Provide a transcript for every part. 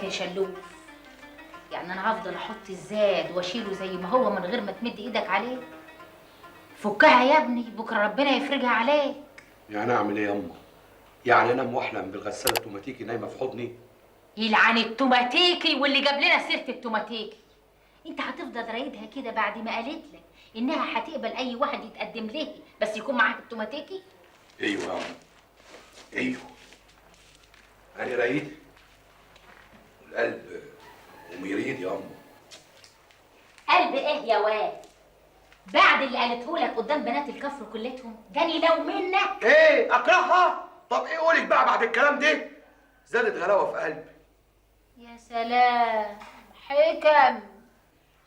يا شلوف؟ يعني انا هفضل احط الزاد واشيله زي ما هو من غير ما تمد ايدك عليه؟ فكها يا ابني، بكره ربنا يفرجها عليك. يعني اعمل ايه ياما؟ يعني انام واحلم بالغساله التوماتيكي نايمه في حضني؟ يلعن التوماتيكي واللي جاب لنا سيره التوماتيكي. انت هتفضل رايدها كده بعد ما قالت لك انها هتقبل اي واحد يتقدم لها بس يكون معاها التوماتيكي؟ ايوه ياما، ايوه، انا رايد والقلب وميريد ياما. قلب ايه يا واد؟ بعد اللي قالته لك قدام بنات الكفر كلتهم؟ جاني لو منك ايه اكرهها؟ طب ايه قولك بقى بعد الكلام ده؟ زادت غلاوه في قلبي. يا سلام حكم.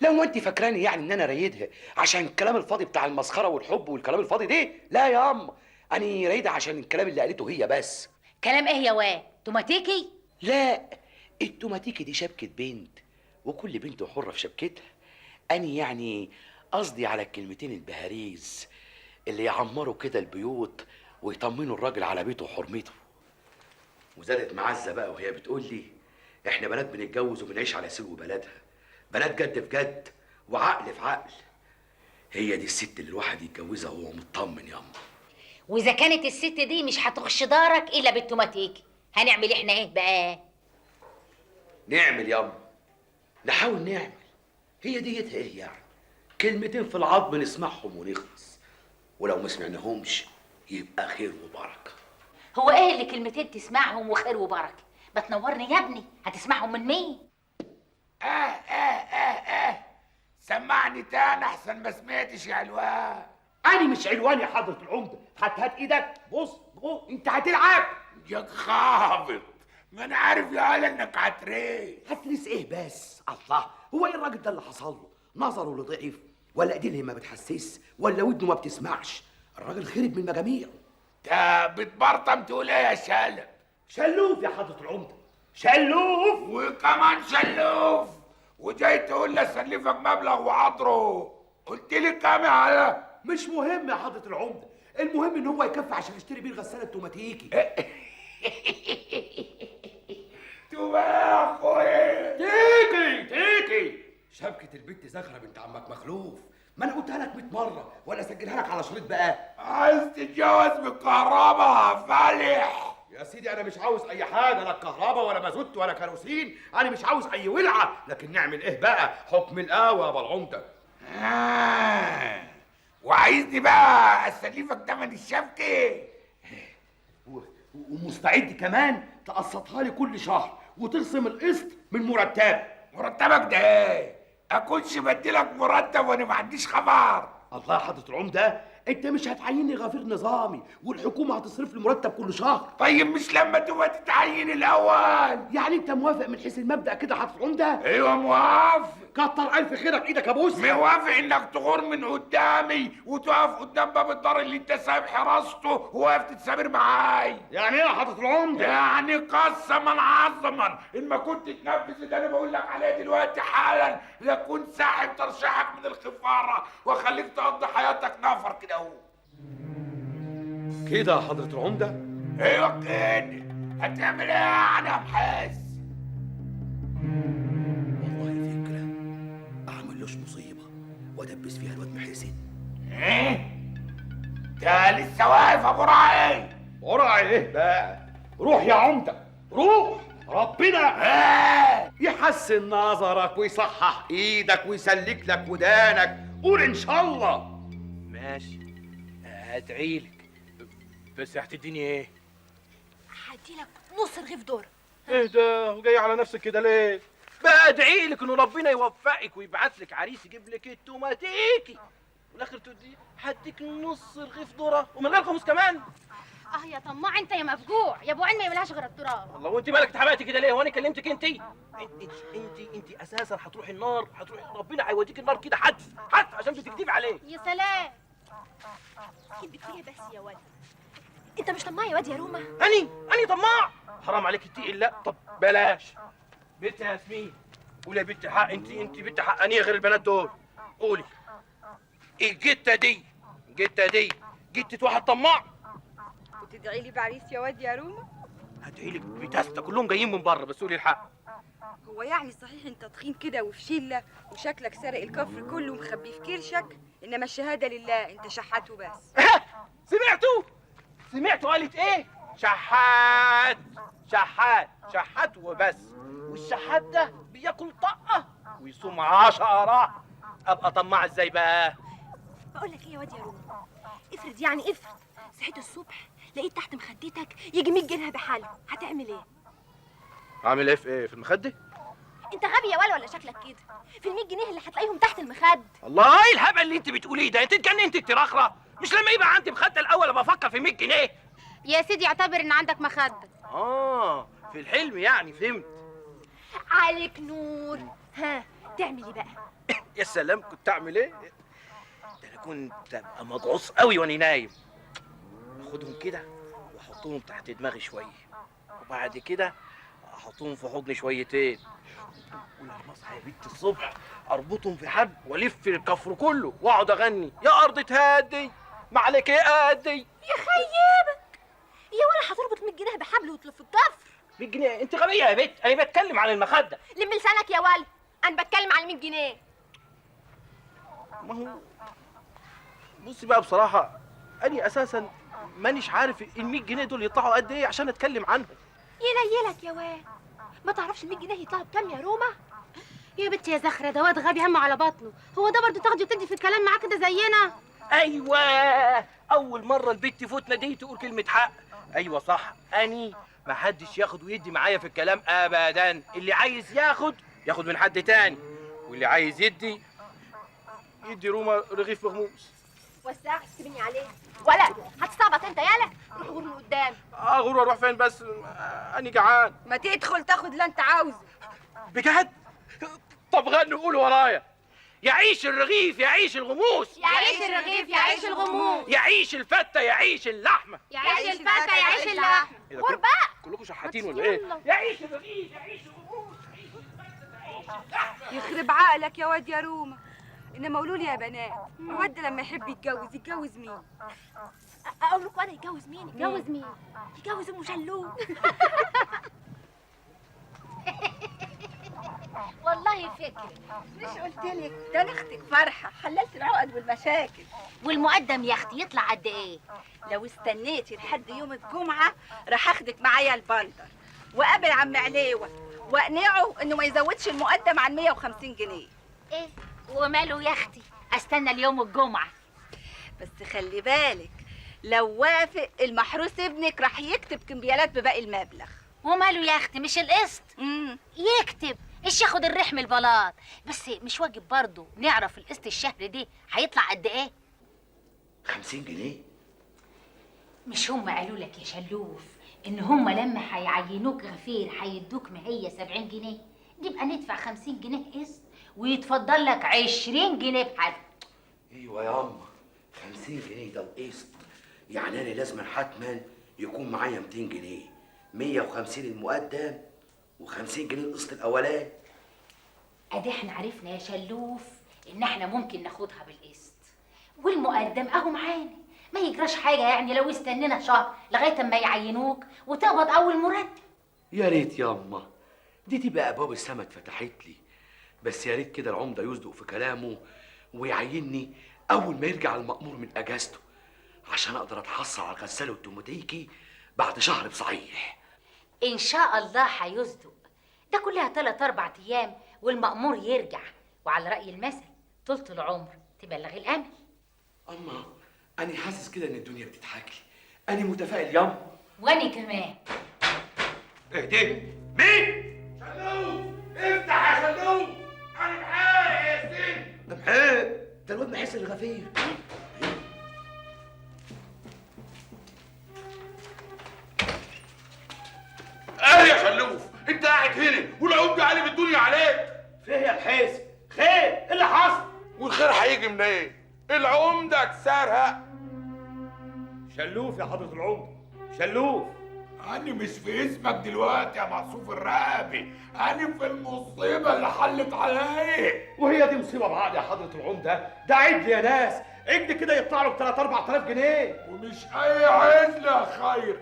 لو انت فاكراني يعني ان انا رايدها عشان الكلام الفاضي بتاع المسخره والحب والكلام الفاضي ده، لا يا اما، انا رايدها عشان الكلام اللي قالته هي بس. كلام ايه يا واد؟ توماتيكي؟ لا، التوماتيكي دي شبكه بنت، وكل بنت حره في شبكتها. انا يعني قصدي على الكلمتين البهاريز اللي يعمروا كده البيوت ويطمنوا الراجل على بيته وحرمته. وزادت معزه بقى وهي بتقول لي احنا بنات بنتجوز وبنعيش على سوق بلدها، بنات جد في جد وعقل في عقل. هي دي الست اللي الواحد يتجوزها وهو مطمن ياما. واذا كانت الست دي مش هتخش دارك الا بالتوماتيكي، هنعمل احنا ايه بقى؟ نعمل ياما، نحاول نعمل. هي ديتها ايه يعني؟ كلمتين في العظم نسمعهم ونخلص، ولو ما سمعناهمش يبقى خير وبركه. هو ايه اللي كلمتين تسمعهم وخير وبركه؟ بتنورني يا ابني، هتسمعهم من مين؟ سمعني تاني احسن ما سمعتش يا علوان. أنا مش علوان يا حضرة العمدة، هات إيدك. بص أنت هتلعب يا خابط، ما انا عارف يا هلا انك هتريس. هتريس إيه بس؟ الله، هو إيه الراجل ده اللي حصل له؟ نظره اللي ضعيف، ولا إيديه ما بتحسس، ولا ودنه ما بتسمعش؟ الراجل خرب من مجاميعه. انت بتبرطم تقول ايه يا شالب؟ شلوف يا حضرة العمدة، شلوف وكمان شلوف، وجاي تقول لي اسلفك مبلغ وعطره. قلت لي كام يا هلا؟ مش مهم يا حضرة العمدة، المهم إن هو يكفي عشان يشتري بيه الغسالة التوماتيكي. تبقى يا اخويا تيجي شبكة البت زغرة بنت عمك مخلوف، ما انا قلتها لك 100 مرة، ولا اسجلها لك على شريط بقى؟ عايز تتجوز بالكهرباء فالح يا سيدي انا مش عاوز اي حاجة، لا كهرباء ولا مازوت ولا كيروسين، انا مش عاوز اي ولعة، لكن نعمل ايه بقى؟ حكم القهوة يا ابو العمدة. وعايزني بقى اسلفك تمن الشبكة؟ ومستعد كمان تقسطها لي كل شهر وتخصم القسط من مرتبك. مرتبك ده ايه؟ اكونش بديلك مرتب وانا ما عنديش خبر؟ الله يا حضرة العمدة، انت مش هتعيني غفير نظامي والحكومة هتصرف لي مرتب كل شهر. طيب مش لما تبقى تتعين الاول؟ يعني انت موافق من حيث المبدأ كده يا حضرة العمدة؟ ايوه موافق. كتر الف خيرك، ايدك ابوس. موافق انك تغور من قدامي وتقف قدام باب الدار اللي انت سايب حراسته وواقف تتسابر معاي. يعني ايه يا حضرة العمدة؟ يعني قسما عظما ان ما كنت تنفذ اللي انا بقول لك عليه دلوقتي حالا لكنت ساحب ترشيحك من الخفاره واخليك تقضي حياتك نفر كده اهو. كده يا حضرة العمدة؟ ايوه كده. هتعمل ايه يعني يا محاس؟ والله فكرة، اعمل لوش مصيبة وادبس فيها الواد محسن. ايه؟ ده لسه واقف ابو رعي؟ ورعي ايه بقى؟ روح يا عمدة، روح، ربنا يحسن نظرك ويصحح ايدك ويسلك لك ودانك، قول ان شاء الله. ماشي، هدعيلك، بس هتديني ايه؟ هديلك نص رغيف ذره. ايه ده وجاي على نفسك كده ليه؟ بقى ادعيلك انه ربنا يوفقك ويبعت لك عريس يجيب لك التوماتيكي، والاخر تدي هديك نص رغيف ذره ومن غير خمس كمان. يا طماع انت يا مفجوع يا ابو عين ما يملاش غير التراب. الله، وانت مالك اتحرقتي كده ليه؟ وانا كلمتك انت اساسا هتروحي النار، هتروحي ربنا هيوديك النار كده حتف عشان بتكتبي عليه. يا سلام، كدبت ليه بس يا واد؟ انت مش طماع يا واد يا روما؟ اني طماع؟ حرام عليك اتقي الله. طب بلاش بنت ياسمين، قولي يا بنت حق، انت بنت حقانيه غير البنات دول. قولي الجته دي جته واحد طماع؟ وتدعي لي بعريس يا واد يا روما؟ هدعي لك بتاستا كلهم جايين من بره، بس قولي الحق. هو يعني صحيح انت تخين كده وفي شله وشكلك سارق الكفر كله ومخبيه في كرشك، انما الشهاده لله انت شحات وبس. سمعتوا قالت ايه؟ شحات شحات شحات وبس. والشحات ده بياكل طقه ويصوم 10. ابقى طماع ازاي بقى؟ بقول لك ايه يا واد يا روما، افرض يعني افرض صحيت الصبح لقيت تحت مخدتك يجي 100 جنيه بحاله، هتعمل ايه؟ عامل ايه في ايه؟ في المخده؟ انت غبي يا ولا شكلك كده؟ في ال 100 جنيه اللي هتلاقيهم تحت المخد. الله، ايه الهبل اللي انت بتقوليه ده؟ انت اتجننت انت رخره؟ مش لما يبقى عندي مخده الاول ابقى افكر في 100 جنيه؟ يا سيدي اعتبر ان عندك مخده. في الحلم يعني، فهمت. عليك نور. ها تعمل ايه بقى؟ يا سلام، كنت اعمل ايه؟ ده انا كنت ابقى مضعوص قوي وانا نايم. اخدهم كده واحطهم تحت دماغي شويه، وبعد كده احطهم في حضني شويتين، ولما اصحى يا بنت الصبح اربطهم في حبل والف الكفر كله واقعد اغني: يا ارض تهدي ما عليك ايه ادي. يخيبك يا ولا، هتربط 100 جنيه بحبل وتلف الكفر؟ 100 جنيه؟ انت غبيه يا بنت، انا بتكلم عن المخده. لم لسانك يا ولا، انا بتكلم على 100 جنيه. ما هو بصي بقى، بصراحه اني اساسا مانيش عارف ال 100 جنيه دول يطلعوا قد ايه عشان اتكلم عنهم. ينيلك يا واد، ما تعرفش ال 100 جنيه يطلعوا بكام يا روما؟ يا بنتي يا زخرة، ده واد غبي همه على بطنه. هو ده برضه تاخدي وتدي في الكلام معاه كده زينا؟ ايوه، اول مره البت فوتنا دي تقول كلمه حق. ايوه صح، اني ما حدش ياخد ويدي معايا في الكلام ابدا. اللي عايز ياخد من حد تاني، واللي عايز يدي روما رغيف مغموس. وسع سيبني عليه ولا هتستعبط انت يالا. روح غور من قدام. غور اروح فين بس؟ اني جعان. ما تدخل تاخد اللي انت عاوزه. بجد؟ طب غنوا قولوا ورايا: يعيش الرغيف يعيش الغموس، يعيش الرغيف يعيش الغموس، يعيش الفته يعيش اللحمه، يعيش الفتى يعيش اللحم. إيه ده؟ غور بقى. كلكم شحاتين ولا ايه؟ يلا. يعيش الرغيف يعيش الغموس، يعيش الفته يعيش اللحمه. يخرب عقلك يا واد يا روما. انما قولوا لي يا بنات، الواد ده لما يحب يتجوز مين؟ اقول لكم انا يتجوز مين؟ يتجوز مين؟ يتجوز ام شلوم. والله فكرة. مش قلت لك ده انا اختك فرحه حللت العقد والمشاكل. والمقدم يا اختي يطلع قد ايه؟ لو استنيتي لحد يوم الجمعه راح اخدك معايا البندر وقابل عم عليوه واقنعه انه ما يزودش المقدم عن 150 جنيه. ايه وماله يا اختي؟ استنى اليوم الجمعة. بس خلي بالك، لو وافق المحروس ابنك راح يكتب كمبيالات بباقي المبلغ. وماله يا اختي؟ مش القسط يكتب؟ ايش ياخد الريح من البلاط؟ بس مش واجب برضه نعرف القسط الشهر دي هيطلع قد ايه؟ 50 جنيه؟ مش هم قالوا لك يا شلوف ان هم لما هيعينوك غفير هيدوك 170 جنيه؟ نبقى ندفع 50 جنيه قسط ويتفضل لك 20 جنيه بحد. ايوه يا اما 50 جنيه ده القسط، يعني انا لازم حتما يكون معايا 200 جنيه، 150 المقدم و50 جنيه القسط الاولاني. ادي احنا عرفنا يا شلوف ان احنا ممكن ناخدها بالقسط، والمقدم اهو معانا، ما يجراش حاجه يعني لو استنينا شهر لغايه اما يعينوك وتقبض اول مرتب. يا ريت يا اما دي تبقى ابواب السما اتفتحت لي، بس يا ريت كده العمده يصدق في كلامه ويعيني اول ما يرجع المأمور من اجازته عشان اقدر اتحصل على الغساله والتوماتيكي بعد شهر بصحيح. ان شاء الله هيصدق، ده كلها 3-4 ايام والمأمور يرجع، وعلى رأي المثل طولة العمر تبلغ الامل. اما انا حاسس كده ان الدنيا بتضحك لي، انا متفائل ياما. وانا كمان. اهدي. مين؟ شلوف، افتح يا شلوف. انا محايا يا ياسين. محاب ده الواد محس الغفير. ايه يا شلوف؟ انت قاعد هنا والعمده قالب الدنيا عليك. فيه يا الحيس؟ خير؟ ايه اللي حصل؟ والخير هيجي منين؟ إيه؟ العمده اتسرق. شلوف يا حضرة العمدة، شلوف. أنا مش في اسمك دلوقتي يا معصوف الرقبي، أنا في المصيبة اللي حلت عليا. وهي دي مصيبة بعقد يا حضرة العمدة؟ ده عجل يا ناس، عجل كده يطلع له ب 3-4 آلاف جنيه. ومش أي عجل يا خير،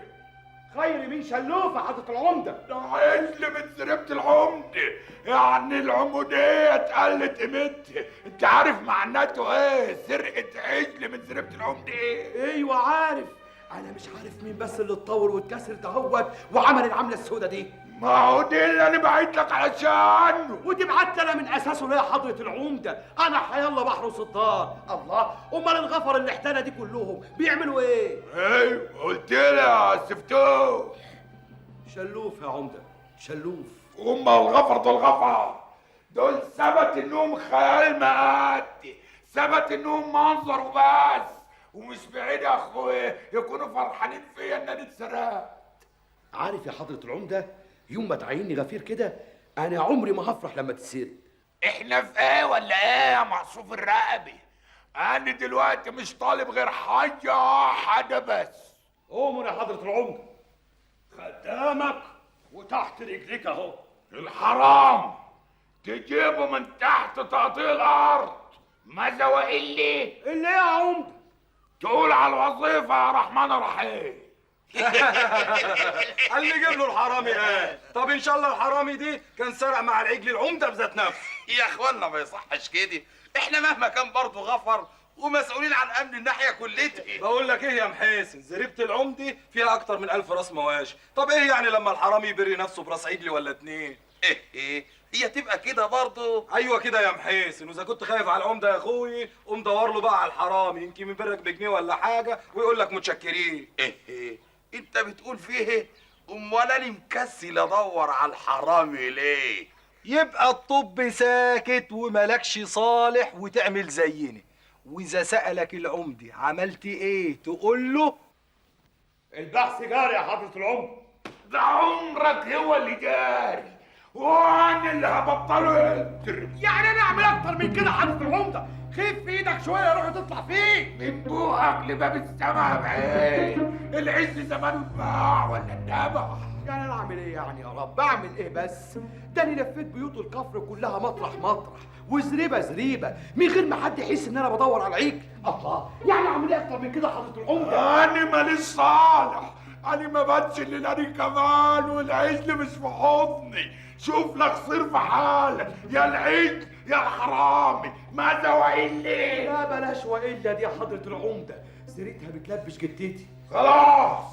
خير من شلوف يا حضرة العمدة. ده عجل من زريبة العمدة، يعني العمودية اتقلت قيمتها. انت عارف معناته ايه سرقة عجل من زريبة العمدة ايه؟ ايوه عارف. انا مش عارف مين بس اللي اتطور واتكسر دهوت وعمل العملة السوداء دي. ما هو دي اللي انا بعت لك علشانه. ودي بعت انا من اساسه ليه يا حضرة العمدة؟ انا حيالله بحرس الدار. الله، امال الغفر اللي احتنا دي كلهم بيعملوا ايه؟ ايوه قلت لي يا سفتوح. شلوف يا عمدة، شلوف. هما الغفر دول غفر، دول ثبت انهم خيال مآتي، ثبت انهم منظر وبس، ومش بعيد يا اخويا يكونوا فرحانين فيا ان انا اتسرقت. عارف يا حضرة العمدة، يوم ما تعيني غفير كده انا عمري ما هفرح لما تتسرق. احنا في ايه ولا ايه يا مقصوف الرقبه؟ انا دلوقتي مش طالب غير حاجه واحده بس. امر يا حضرة العمدة. خدامك وتحت رجليك اهو. الحرام تجيبه من تحت تقطيع الارض، ماذا والا اللي ايه يا عمدة؟ تقول على الوظيفه يا رحمن الرحيم. اللي يجيب له الحرامي ايه؟ طب ان شاء الله الحرامي دي كان سرق مع العجل العمده بذات نفسه. يا اخوانا ما يصحش كده، احنا مهما كان برضه غفر ومسؤولين عن امن الناحيه كلتها. بقول لك ايه يا محاسن، زريبه العمده فيها اكتر من 1000 راس مواشي، طب ايه يعني لما الحرامي يبري نفسه براس عجل ولا اتنين؟ ايه هي تبقى كده برضه؟ ايوه كده يا محاسن، واذا كنت خايف على العمده يا اخوي قوم دور له بقى على الحرامي، يمكن يبرك بجنيه ولا حاجه ويقول لك متشكرين. ايه انت بتقول فيه ايه؟ امال انا مكسل ادور على الحرامي ليه؟ يبقى الطب ساكت وملكش صالح وتعمل زينا، واذا سالك العمده عملت ايه تقول له البحث جاري يا حضرة العمدة. ده عمرك هو اللي جاري وانا اللي هبطله يقدر. يعني انا اعمل اكتر من كده حضرة العمدة؟ خف في ايدك شوية روح تطلع فيه. من بوقك لباب السما بعين، العز زمان اتباع ولا اتبع؟ يعني انا اعمل ايه يعني يا رب؟ اعمل ايه بس؟ ده انا لفيت بيوت الكفر كلها مطرح مطرح وزريبه زريبه من غير ما حد يحس ان انا بدور على العيك. الله، يعني اعمل ايه اكتر من كده حضرة العمدة؟ انا ماليش صالح، انا ما باتش الا انا كمان، والعجل مش في حضني. شوف لك صير في حالك، يا العجل يا الحرامي، ماذا والا؟ لا بلاش والا دي يا حضرة العمدة، سيرتها بتلبش جدتي. خلاص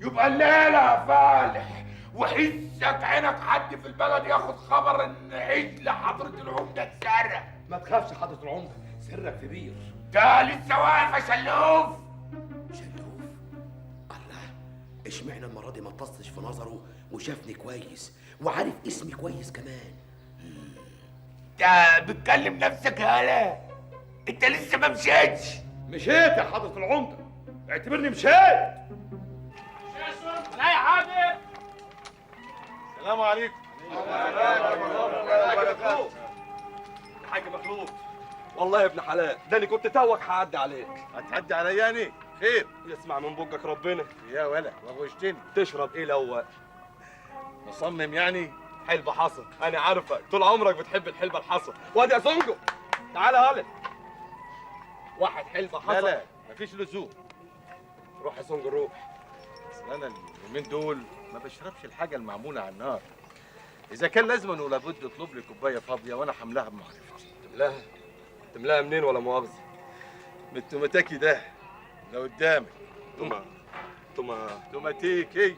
يبقى الليله يا فالح، وحسك عينك حد في البلد ياخد خبر ان عجل حضرة العمدة اتسرق. ما تخافش حضرة العمدة، سرك كبير. ده لسه واقف يا شلوف. شلوف؟ الله، اشمعنى المرة دي ما اتصلش في نظره وشافني كويس وعارف اسمي كويس كمان؟ انت بتكلم نفسك يالا، انت لسه ما مشيتش. مشيت يا حضرة العمدة، اعتبرني مشيت. لا يا حاجه. السلام عليكم. حاج مخلوق، والله يا ابن حلال ده انا كنت توك هعدي عليك. هتعدي عليا يعني؟ خير؟ يسمع من بوجك ربنا. يا ولا وغشتني. تشرب ايه الاول؟ مصمم يعني؟ حلبة حصى، انا عارفك طول عمرك بتحب الحلبة الحصى. وادي يا سونجو تعالى هلا. واحد حلبة حصى. لا لا مفيش لزوم. روح يا سونجو روح. اصل انا اليومين دول ما بشربش الحاجه المعموله على النار. اذا كان لازما ولا بد اطلب لي كوبايه فاضيه وانا حملها بمعرفتي. تملاها منين ولا مؤاخذة؟ من التوماتيكي ده اللي قدامك. توماتيكي. يعمل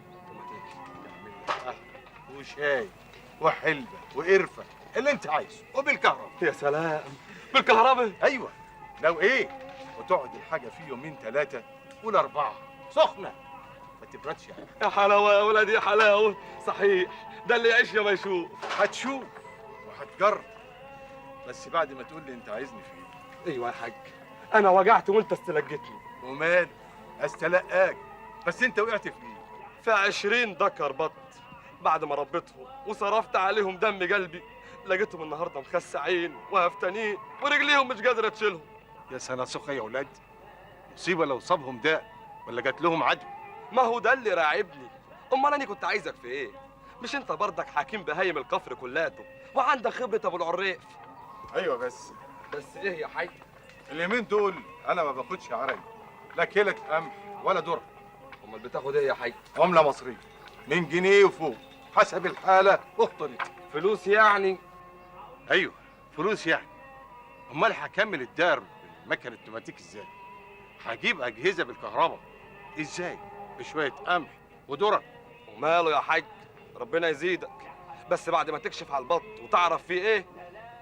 لك قهوه وشاي وحلبه وقرفه اللي انت عايزه وبالكهرباء. يا سلام، بالكهرباء؟ ايوه. لو ايه وتقعد الحاجه فيه يومين ثلاثه ولا 4 سخنه ما تبردش يعني. يا حلاوة يا ولدي يا حلاوة. صحيح ده اللي يعيش يا ما يشوف. هتشوف وهتجرب، بس بعد ما تقول لي انت عايزني في ايه. ايوه يا حاج، انا وجعت وانت استلجتني. ومال استلقاك، بس انت وقعت في ايه؟ في 20 دكر بط بعد ما ربيتهم وصرفت عليهم دم قلبي، لقيتهم النهارده مخسعين وهفتانين ورجليهم مش قادره تشيلهم. يا سنة سخة يا ولاد، مصيبة لو صابهم ده ولا جات لهم عدو. ما هو ده اللي راعبني. امال انا كنت عايزك في ايه؟ مش انت برضك حكيم بهايم الكفر كلاته وعندك خبره ابو العريف؟ ايوه بس ايه يا حاج؟ اليومين دول انا ما باخدش عربي، لا كيلة قمح ولا ذره. امال بتاخد ايه يا حاج؟ عملة مصرية. من جنيه وفوق حسب الحاله والطريقه. فلوس يعني؟ ايوه فلوس يعني. امال هكمل الدار بالمكنه التوماتيك ازاي؟ هجيب اجهزه بالكهرباء ازاي؟ بشويه قمح وذره. وماله يا حاج، ربنا يزيدك، بس بعد ما تكشف على البط وتعرف فيه ايه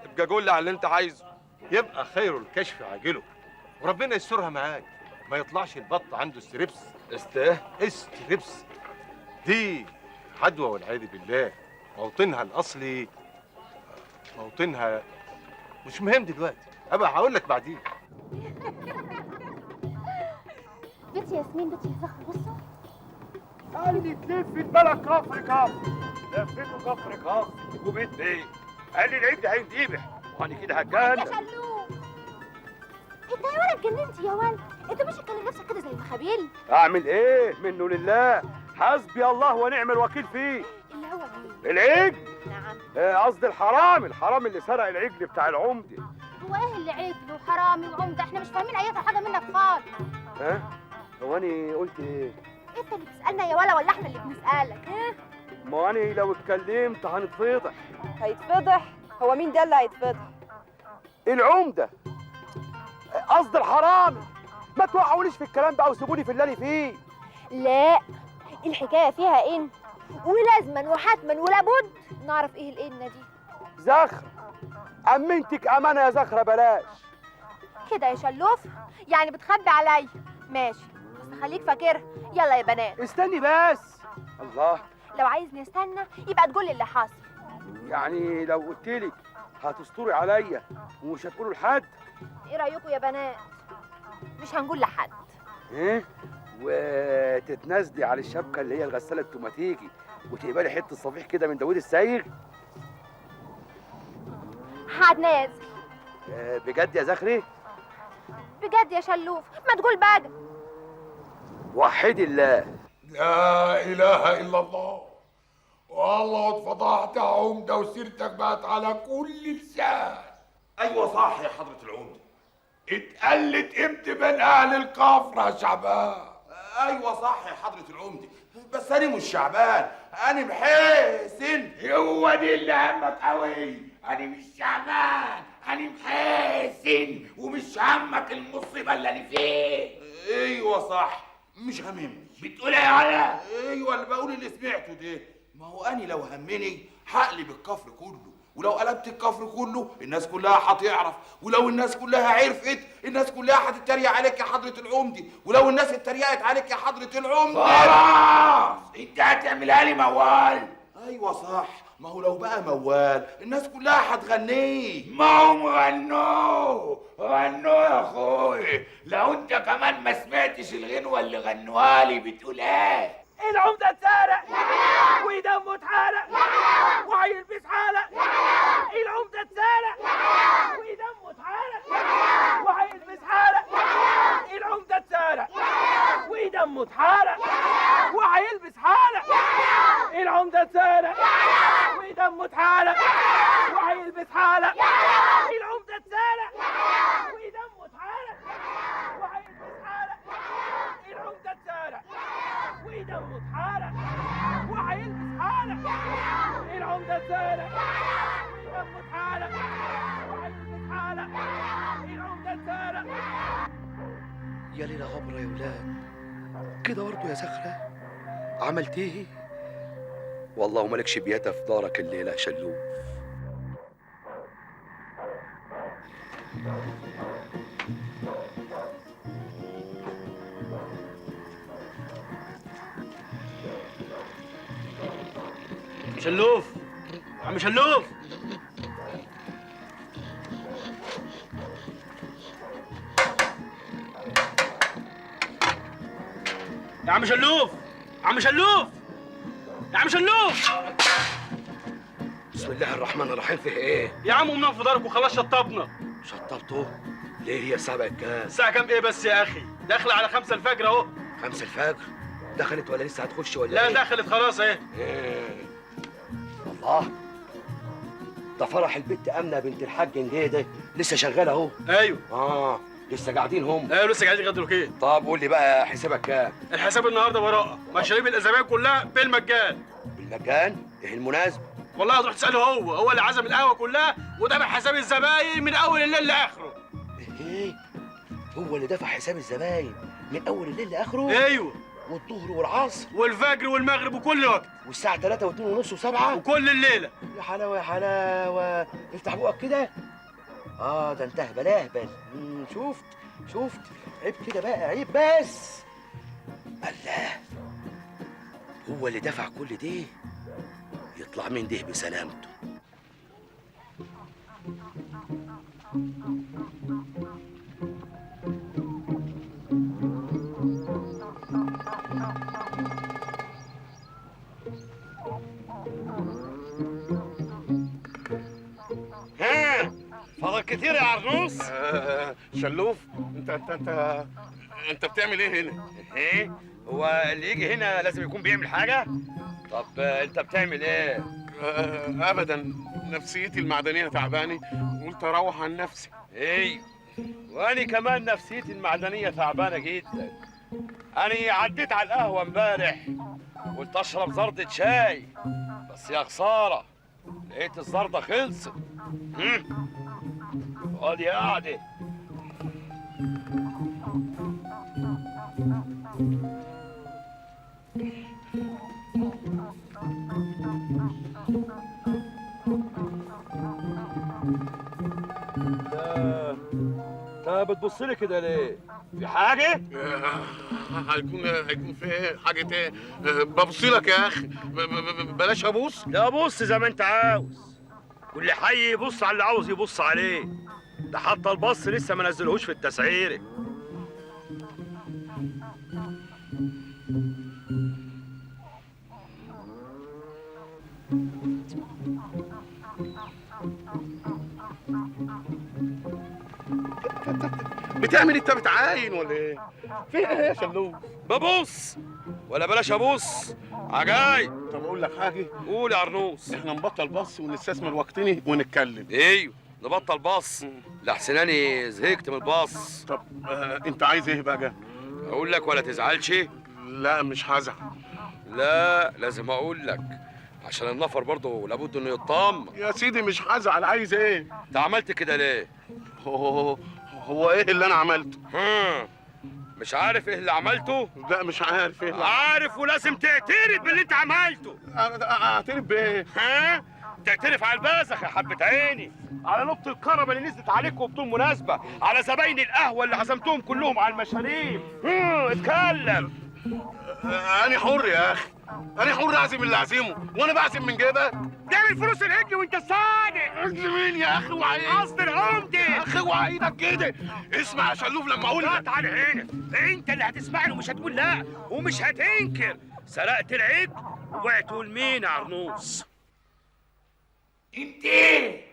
ابقى قول لي على اللي انت عايزه. يبقى خير الكشف عاجله وربنا يسترها معاك، ما يطلعش البط عنده ستريبس. استريبس دي عدوى والعياذ بالله. موطنها الاصلي موطنها مش مهم دلوقتي، ابقى هقول لك بعدين. بنتي ياسمين، بنتي يا زهرة، بصوا قال لي تلف البلد كفر كفر. لفيته كفر كفر وبيت ايه؟ قال لي العيد ده هينذبح وانا كده يا هتجنن. شلوف، انت يا ولد اتجننت يا ولد، انت مش هتكلم نفسك كده زي المخابيل. اعمل ايه؟ منه لله، حسبي الله ونعم الوكيل فيه. اللي هو مين؟ العجل. نعم. قصدي الحرام اللي سرق العجل بتاع العمده. هو ايه اللي عجل وحرامي وعمده؟ احنا مش فاهمين اي حاجه منك خالص. ها؟ هو انا قلت ايه؟ انت اللي بتسالنا يا ولا ولا احنا اللي بنسالك؟ ها؟ ما انا لو اتكلمت هنتفضح. هيتفضح؟ هو مين ده اللي هيتفضح؟ العمده، قصدي الحرامي. ما توقعونيش في الكلام بقى وسيبوني في اللي انا فيه. لا، الحكايه فيها ان ولازما وحتما ولابد نعرف ايه الان دي. زخرة، امنتك امانه يا زخرة، بلاش كده يا شلوف، يعني بتخبي عليا. ماشي، بس خليك فاكرها. يلا يا بنات، استني بس. الله، لو عايز نستنى يبقى تقولي اللي حصل. يعني لو قلتلك هتستوري عليا ومش هتقولوا لحد؟ ايه رايكم يا بنات؟ مش هنقول لحد. ايه؟ وتتنازلي على الشبكه اللي هي الغساله التوماتيكي وتقبلي حته صفيح كده من داوود السايغ؟ هتنازل. بجد يا زخري؟ بجد يا شلوف، ما تقول بقى. وحدي الله. لا اله الا الله. والله اتفضحت يا عمده وسيرتك بقت على كل لسان. ايوه صح يا حضره العمده. اتقلت قيمتي بين اهل الكفر يا شعبان. ايوه صح يا حضره العمده، بس انا مش شعبان، انا محسن. هو دي اللي همك قوي. انا مش شعبان، انا محسن، ومش همك المصيبه اللي انا فيه. ايوه صح، مش هممني. بتقول ايه يا علا؟ ايوه اللي بقول اللي سمعته ده. ما هو انا لو همني هقلب الكفر كله، ولو قلبت الكفر كله الناس كلها هتعرف، ولو الناس كلها عرفت الناس كلها هتتريق عليك يا حضرة العمدة، ولو الناس اتريقت عليك يا حضرة العمدة خلاص انت هتعملها لي موال. ايوه صح، ما هو لو بقى موال الناس كلها هتغنيه. ما هم غنوه يا اخوي. لو انت كمان ما سمعتش الغنوه اللي غنوها لي. بتقول ايه؟ العمدة اتسرق ودمه اتحرق وهيلبس حالق. العمدة اتسرق ودمه اتحرق وهيلبس حالق. العمدة اتسرق ودمه اتحرق وهيلبس حالق. العمدة اتسرق ودمه اتحرق وهيلبس حالق. العمدة اتسرق ودمه اتحرق وهيلبس حالق. العمدة اتسرق ودمه اتحرق وهيلبس حالق. العمدة اتسرق ودمه اتحرق وهيلبس حالق. العمدة اتسرق. يا ليلة غبرة يا ولاد، كده برضه يا زخرة عملت ايه؟ والله مالكش بياتها في دارك الليلة يا شلوف. شلوف، عم شلوف، يا عم شلوف، عم شلوف، يا عم شلوف. بسم الله الرحمن الرحيم. فيه ايه؟ يا عم قمنا في دارك وخلاص شطبنا. شطبته؟ ليه هي الساعة بقت كام؟ الساعة كام ايه بس يا اخي؟ داخلة على 5 الفجر اهو. 5 الفجر؟ دخلت ولا لسه هتخش ولا لا ايه؟ دخلت خلاص اهي. الله، ده فرح البت امنه بنت الحاج نجيده لسه شغاله اهو. ايوه. لسه قاعدين هم؟ ايوه لسه قاعدين لغايه دلوقتي. طب قول لي بقى حسابك كام؟ الحساب النهارده براءه، مشاريب الازابيه كلها بالمجان. بالمجان؟ ايه المناسبة؟ والله هتروح تساله هو اللي عزم القهوه كلها ودافع حساب الزباين من اول الليل لاخره. ايه؟ هو اللي دفع حساب الزباين من اول الليل لاخره؟ ايوه. والظهر والعصر والفجر والمغرب وكل وقت. والساعة 3 و2 ونص و7 وكل الليله. يا حلاوة يا حلاوة، افتح بقك كده. ده انت اهبل اهبل. شفت عيب كده بقى، عيب بس. الله، هو اللي دفع كل ده، يطلع من ده بسلامته. فضل كتير يا عرنوس. شلوف، انت بتعمل ايه هنا؟ ايه؟ هو اللي يجي هنا لازم يكون بيعمل حاجة؟ طب انت بتعمل ايه؟ ابدا، نفسيتي المعدنيه تعباني، قلت اروح عن نفسي. ايه؟ وانا كمان نفسيتي المعدنية تعبانة جدا. انا عديت على القهوة امبارح قلت اشرب زردة شاي، بس يا خسارة لقيت الزردة خلصت. ادي قاعدة. انت بتبص لي كده ليه؟ في حاجة؟ هيكون في حاجة ايه؟ ببص لك يا اخي، بلاش ابوس. لا بص زي ما انت عاوز، كل حي يبص على اللي عاوز يبص عليه، ده حتى البص لسه ما نزلهوش في التسعيره. بتعمل انت بتعاين ولا ايه؟ في ايه يا شلوف؟ ببص ولا بلاش ابص؟ عجايب. طب اقول لك حاجه؟ قول يا عرنوس. احنا نبطل بص ونستثمر وقتنا ونتكلم. ايوه نبطل بص، لحسن اني زهقت من البص. طب انت عايز ايه بقى؟ اقول لك ولا تزعلش؟ لا مش هزعل. لا لازم اقول لك، عشان النفر برضه لابد انه يطمن. يا سيدي مش هزعل، عايز ايه؟ انت عملت كده ليه؟ هو ايه اللي انا عملته؟ مش عارف ايه اللي عملته؟ لا مش عارف ايه اللي عارف، ولازم تعترف باللي انت عملته. اعترف بايه؟ تعترف على البازخ يا حبة عيني، على نقطة الكرم اللي نزلت عليكم بدون مناسبة، على زباين القهوة اللي عزمتهم كلهم على المشاريب. اتكلم. انا حر يا اخي، انا حر اعزم اللي اعزمه، وانا بعزم من جيبك. ده من فلوس الهجن وانت صادق. عزم مين يا اخي؟ وعيد قصد العمدة يا اخي، وعيدك كده. اسمع يا شلوف لما اقول لك. تعالى هنا، انت اللي هتسمعني ومش هتقول لا ومش هتنكر. سرقت العجل وبعته لمين يا عرنوس؟ انت ايه؟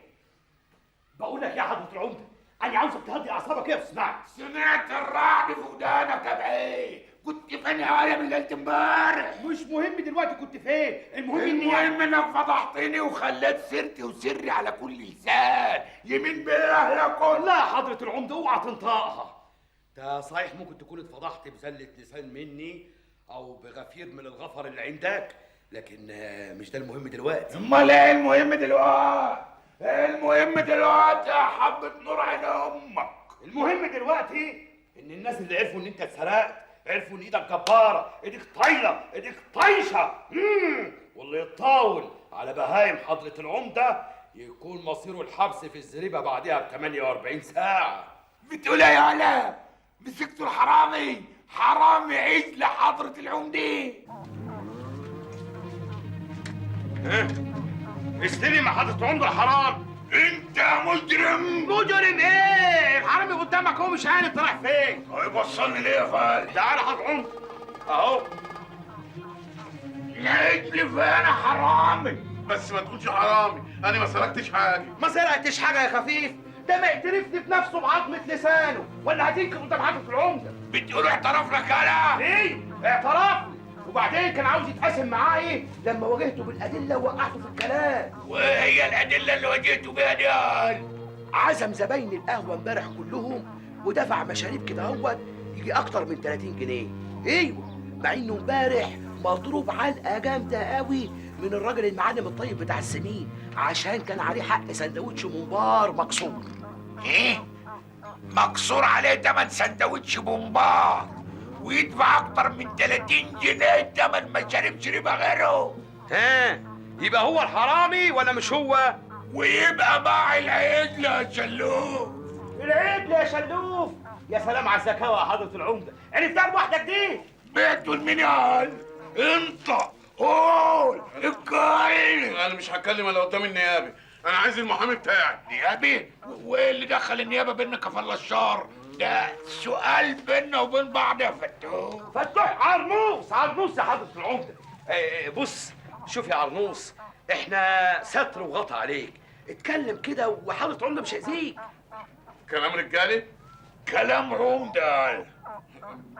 بقول لك يا حضرة العمدة، انا عاوزك تهدي اعصابك كده وتسمعني. سمعت الرعد في ودانك يا بعيد. كنت فين يا ولا من ليله امبارح؟ مش مهم دلوقتي كنت فين، المهم انك فضحتني وخليت سيرتي وسري على كل لسان. يمين بالله لكم. لا حضرة العمدة اوعى تنطقها. ده صحيح ممكن تكون اتفضحت بزلة لسان مني او بغفير من الغفر اللي عندك، لكن مش ده المهم دلوقتي. امال ايه المهم دلوقتي؟ المهم دلوقتي يا حبة نور عين امك. المهم دلوقتي ان الناس اللي عرفوا ان انت اتسرقت عرفوا ان ايدك جباره، ايدك طايله، ايدك طايشه. واللي يتطاول على بهايم حضرة العمدة يكون مصيره الحبس في الزريبه بعدها ب 48 ساعه. بتقول ايه يا علا؟ مسكتوا الحرامي، حرامي عيش لحضرة العمدة. استلم يا حضرة العمدة الحرام. انت مجرم. مجرم ايه؟ الحرامي قدامك هو، مش عارف رايح فين. طيب وصلني ليه يا خالد؟ تعالى يا حضرة العمدة اهو. نعجلي فانا حرامي. بس ما تقولش حرامي، انا ما سرقتش حاجه. ما سرقتش حاجه يا خفيف، ده معترفني بنفسه بعظمه لسانه، ولا هتنكر قدام حضرة العمدة؟ بتقول اعترف لك انا؟ ايه؟ اعترف لي، وبعدين كان عاوز يتقاسم معاه ايه لما واجهته بالادله ووقعته في الكلام. وايه هي الادله اللي واجهته بيها دي؟ عزم زباين القهوه امبارح كلهم ودفع مشاريب كده اهوت يجي اكتر من 30 جنيه. ايوه، مع انه امبارح مضروب علقه جامده قوي من الراجل المعلم الطيب بتاع السمين عشان كان عليه حق سندوتش ممبار مكسور. ايه؟ مكسور عليه تمن سندوتش بومبار ويدفع اكتر من 30 جنيه تمن مشاريب شربها غيره؟ ها، يبقى هو الحرامي ولا مش هو؟ ويبقى مع العجل يا شلوف. العجل يا شلوف؟ يا سلام على الذكاوة يا حضرة العمدة، عرفتها لوحدك دي؟ بعته لمين يا عال؟ انت قول اتكلم. انا مش هتكلم الا قدام النيابه، انا عايز المحامي بتاعي. نيابي؟ وايه اللي دخل النيابه بينك يا فلاشار؟ ده سؤال بيننا وبين بعض يا فتوح. فتوح عرنوس يا حضرة العمدة. بص شوف يا عرنوس، احنا ستر وغطى عليك، اتكلم كده وحضرة عمدة مش هيأذيك. كلام رجالي؟ كلام عمده.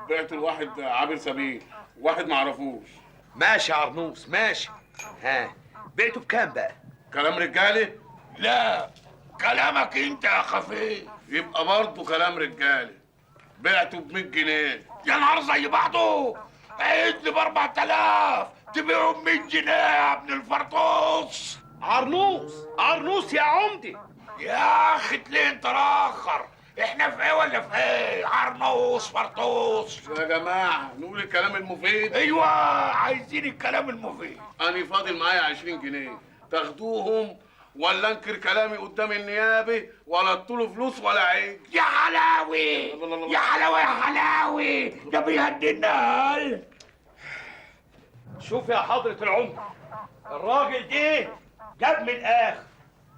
بعت الواحد عابر سبيل، واحد معرفوش. ماشي يا عرنوس ماشي. ها، بعته بكام بقى؟ كلام رجالي؟ لا، كلامك انت يا خفيف. يبقى برضه كلام رجالي، بعته ب 100 جنيه. يا نهار زي بعضه، عيد لي ب 4000 تبيعه ب 100 جنيه يا ابن الفرطوس. عرنوس يا عمدي. يا اخي ليه انت راخر؟ احنا في ايه ولا في ايه؟ عرنوس فرطوس. يا جماعه نقول الكلام المفيد. ايوه، عايزين الكلام المفيد. انا فاضل معايا 20 جنيه، تاخدوهم ولا انكر كلامي قدام النيابه ولا ادوله فلوس ولا عيب؟ يا حلاوي يا حلاوي يا حلاوي، ده بيهددنا. شوف يا حضرة العمدة، الراجل ده جاب من الآخر.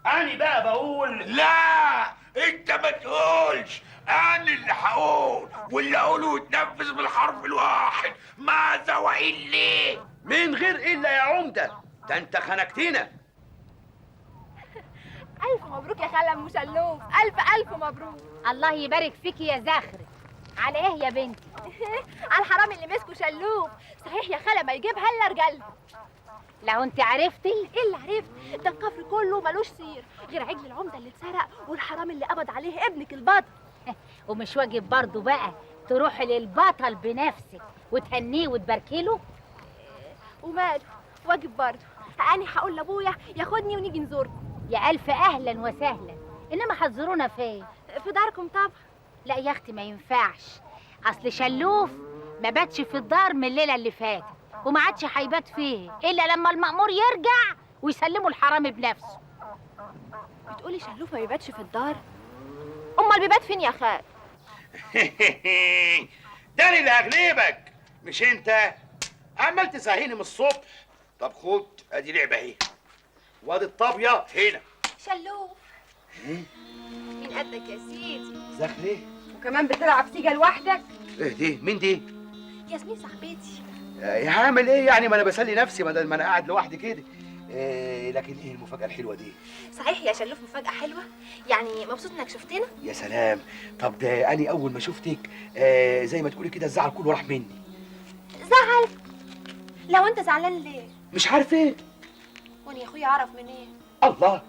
أنا بقى بقول لا، انت ما تقولش، انا اللي هقول، واللي اقوله يتنفذ بالحرف الواحد. ماذا وإلا؟ من غير إلا يا عمدة، ده أنت خنقتنا. الف مبروك يا خاله ام شلوف، الف مبروك. الله يبارك فيكي يا زخرة. على ايه يا بنتي؟ على الحرام اللي مسكه شلوف. صحيح يا خاله ما يجيبها الا رجالها. لو انت عرفتي. ايه اللي عرفت؟ ده الكفر كله ملوش سير غير عجل العمده اللي اتسرق والحرام اللي قبض عليه ابنك البطل. ومش واجب برضه بقى تروحي للبطل بنفسك وتهنيه وتباركيله؟ وماله، واجب برضه. انا هقول لابويا ياخدني ونيجي نزوركم. يا الف اهلا وسهلا، انما هتزورونا فين؟ في داركم طبعا. لا يا اختي ما ينفعش، اصل شلوف ما باتش في الدار من الليله اللي فاتت وما عادش هيبات فيه الا لما المأمور يرجع ويسلموا الحرامي بنفسه. بتقولي شلوف ما بيباتش في الدار؟ امال بيبات فين يا خال؟ ده اللي هغلبك مش انت. عمال تسهيني من الصبح. طب خد ادي لعبه اهي، وادي الطابيه هنا. شلوف مين قدك يا سيدي؟ زخري؟ وكمان بتلعب سيجا لوحدك؟ ايه دي؟ مين دي؟ ياسمين صاحبتي. هعمل ايه يعني؟ ما انا بسلي نفسي بدل ما انا قاعد لوحدي كده. لكن ايه المفاجأة الحلوة دي؟ صحيح يا شلوف مفاجأة حلوة؟ يعني مبسوط انك شفتنا؟ يا سلام. طب ده أنا أول ما شفتك زي ما تقولي كده الزعل كله راح مني. زعل؟ لو أنت زعلان ليه؟ مش عارف ايه. وأنا يا أخويا أعرف من إيه؟ الله،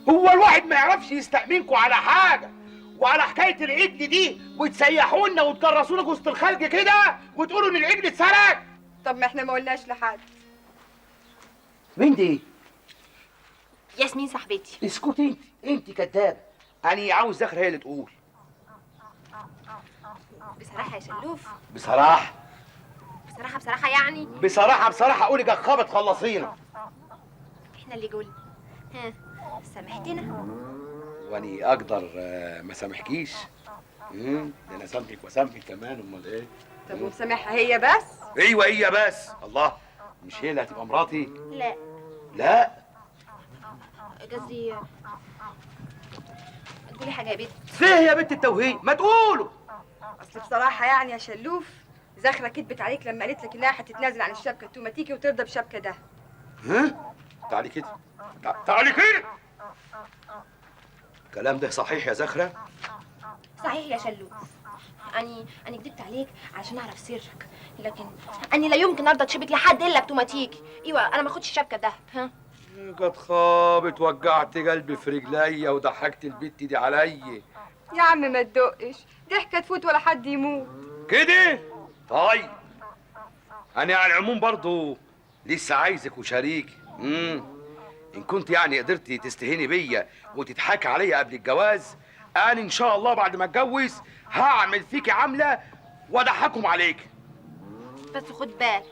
هو الواحد ما يعرفش يستأمنكوا على حاجة وعلى حكاية العجل دي وتسيحونا وتكرسونا وسط الخلق كده وتقولوا إن العجل اتسرق؟ طب ما احنا ما قلناش لحد. مين دي؟ ياسمين صاحبتي. اسكتي انت كدابة. أنا عاوز زخرة هي اللي تقول. بصراحة يا شلوف. بصراحة بصراحة يعني؟ بصراحة قولي جخابة تخلصينا. احنا اللي قلنا. ها، سامحتنا؟ واني اقدر ما سامحكيش. ده انا سامحك وسامحك كمان، امال ايه؟ طب ومسامحها هي بس؟ ايوه هي بس. الله، مش هي اللي هتبقى مراتي؟ لا. لا قصدي تقولي حاجة يا بنت. فيه يا بنت التوهيد، ما تقولوا. اصل بصراحة يعني يا شلوف زخرة كدبت عليك لما قالت لك انها هتتنازل عن الشبكة التوماتيكي وترضى بشبكة ده. ها؟ تعالي كده. تعالي كده. الكلام ده صحيح يا زخرة؟ صحيح يا شلوف. أنا كدبت عليك عشان أعرف سرك، لكن أنا لا يمكن أرضى أتشبك لحد إلا بتوماتيكي. أيوة، أنا ما أخدش الشبكة ده. ها؟ قد خابت، وجعت قلبي في رجليا وضحكت البت دي عليا. يا عم ما تدقش، ضحكة تفوت ولا حد يموت. كده؟ طيب انا على العموم برضو لسه عايزك وشريكي. ان كنت يعني قدرتي تستهيني بيا وتضحكي عليا قبل الجواز، انا ان شاء الله بعد ما اتجوز هعمل فيكي عامله واضحكم عليكي. بس خد بالك،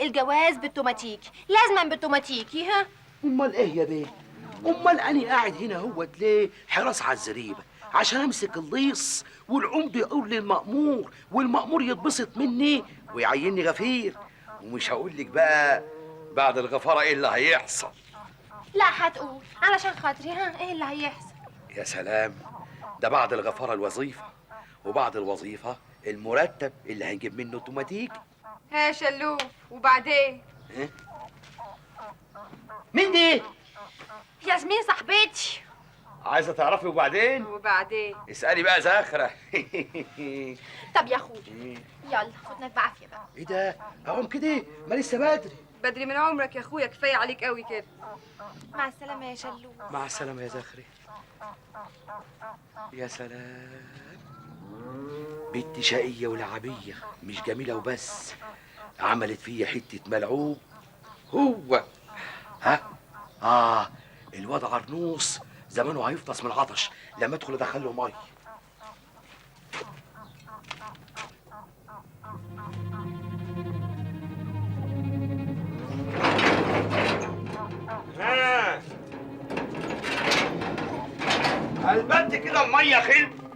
الجواز بالتوماتيكي، لازما بالتوماتيكي. ها؟ امال ايه يا بيه؟ امال انا قاعد هنا هوت ليه حراس على الزريبه؟ عشان امسك الليص والعمد يقول للمأمور والمأمور يتبسط مني ويعيني غفير. ومش هقول لك بقى بعد الغفاره ايه اللي هيحصل. لا هتقول علشان خاطري. ها؟ ايه اللي هيحصل؟ يا سلام، ده بعد الغفاره الوظيفه، وبعد الوظيفه المرتب اللي هنجيب منه اوتوماتيكي. ها يا شلوف، وبعدين؟ إيه؟ مين دي؟ ياسمين صاحبتي. عايزه تعرفي وبعدين؟ وبعدين اسالي بقى زاخره. طب يا اخويا يلا خدنا بعافيه بقى. ايه ده؟ اقوم كده؟ ما لسه بدري. بدري من عمرك يا اخويا، كفايه عليك قوي كده. مع السلامه يا شلوف. مع السلامه يا زخري. يا سلام، بنت شقيه ولعبيه، مش جميله وبس، عملت فيا حته ملعوب. هو الواد عرنوس زمانه هيفطس من العطش لما ادخل ادخل له ميه. قلبت كده الميه خلب.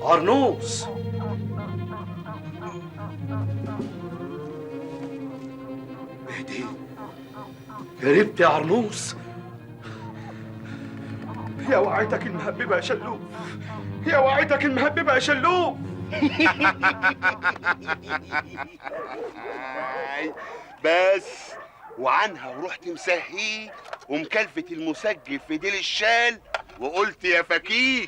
عرنوس، اهدي، هربت يا عرنوس. يا وعيتك المهببه يا شلوف، يا وعيتك المهببه يا شلوف. بس وعنها ورحت مسهيه ومكلفة المسجل في ديل الشال وقلت يا فكيه.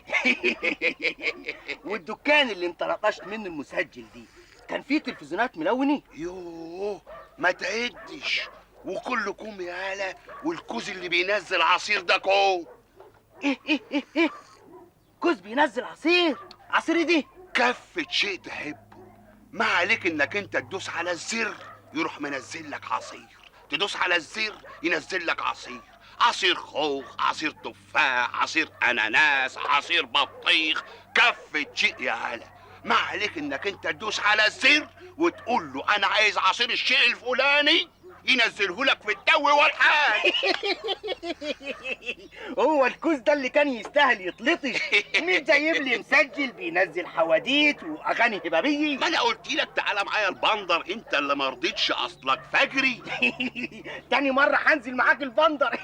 والدكان اللي انت لطشت منه المسجل دي كان فيه تلفزيونات ملوني؟ يوه ما تعدش، وكلكم يالا والكوز اللي بينزل عصير ده كو. ايه كوز بينزل عصير؟ عصير ايه دي؟ كفة شيء تحبه، ما عليك انك انت تدوس على الزر يروح منزل لك عصير، تدوس على الزر ينزل لك عصير، عصير خوخ، عصير تفاح، عصير اناناس، عصير بطيخ، كفة شيء يا هلا. ما عليك انك انت تدوس على الزر وتقول له انا عايز عصير الشيء الفلاني ينزله لك في الدو والحال. هو الكوز ده اللي كان يستاهل يتلطش؟ مين جايب لي مسجل بينزل حواديت واغاني هبابيه؟ ما انا قلت لك تعالى معايا البندر، انت اللي ما رضيتش، اصلك فجري. تاني مره هنزل معاك البندر.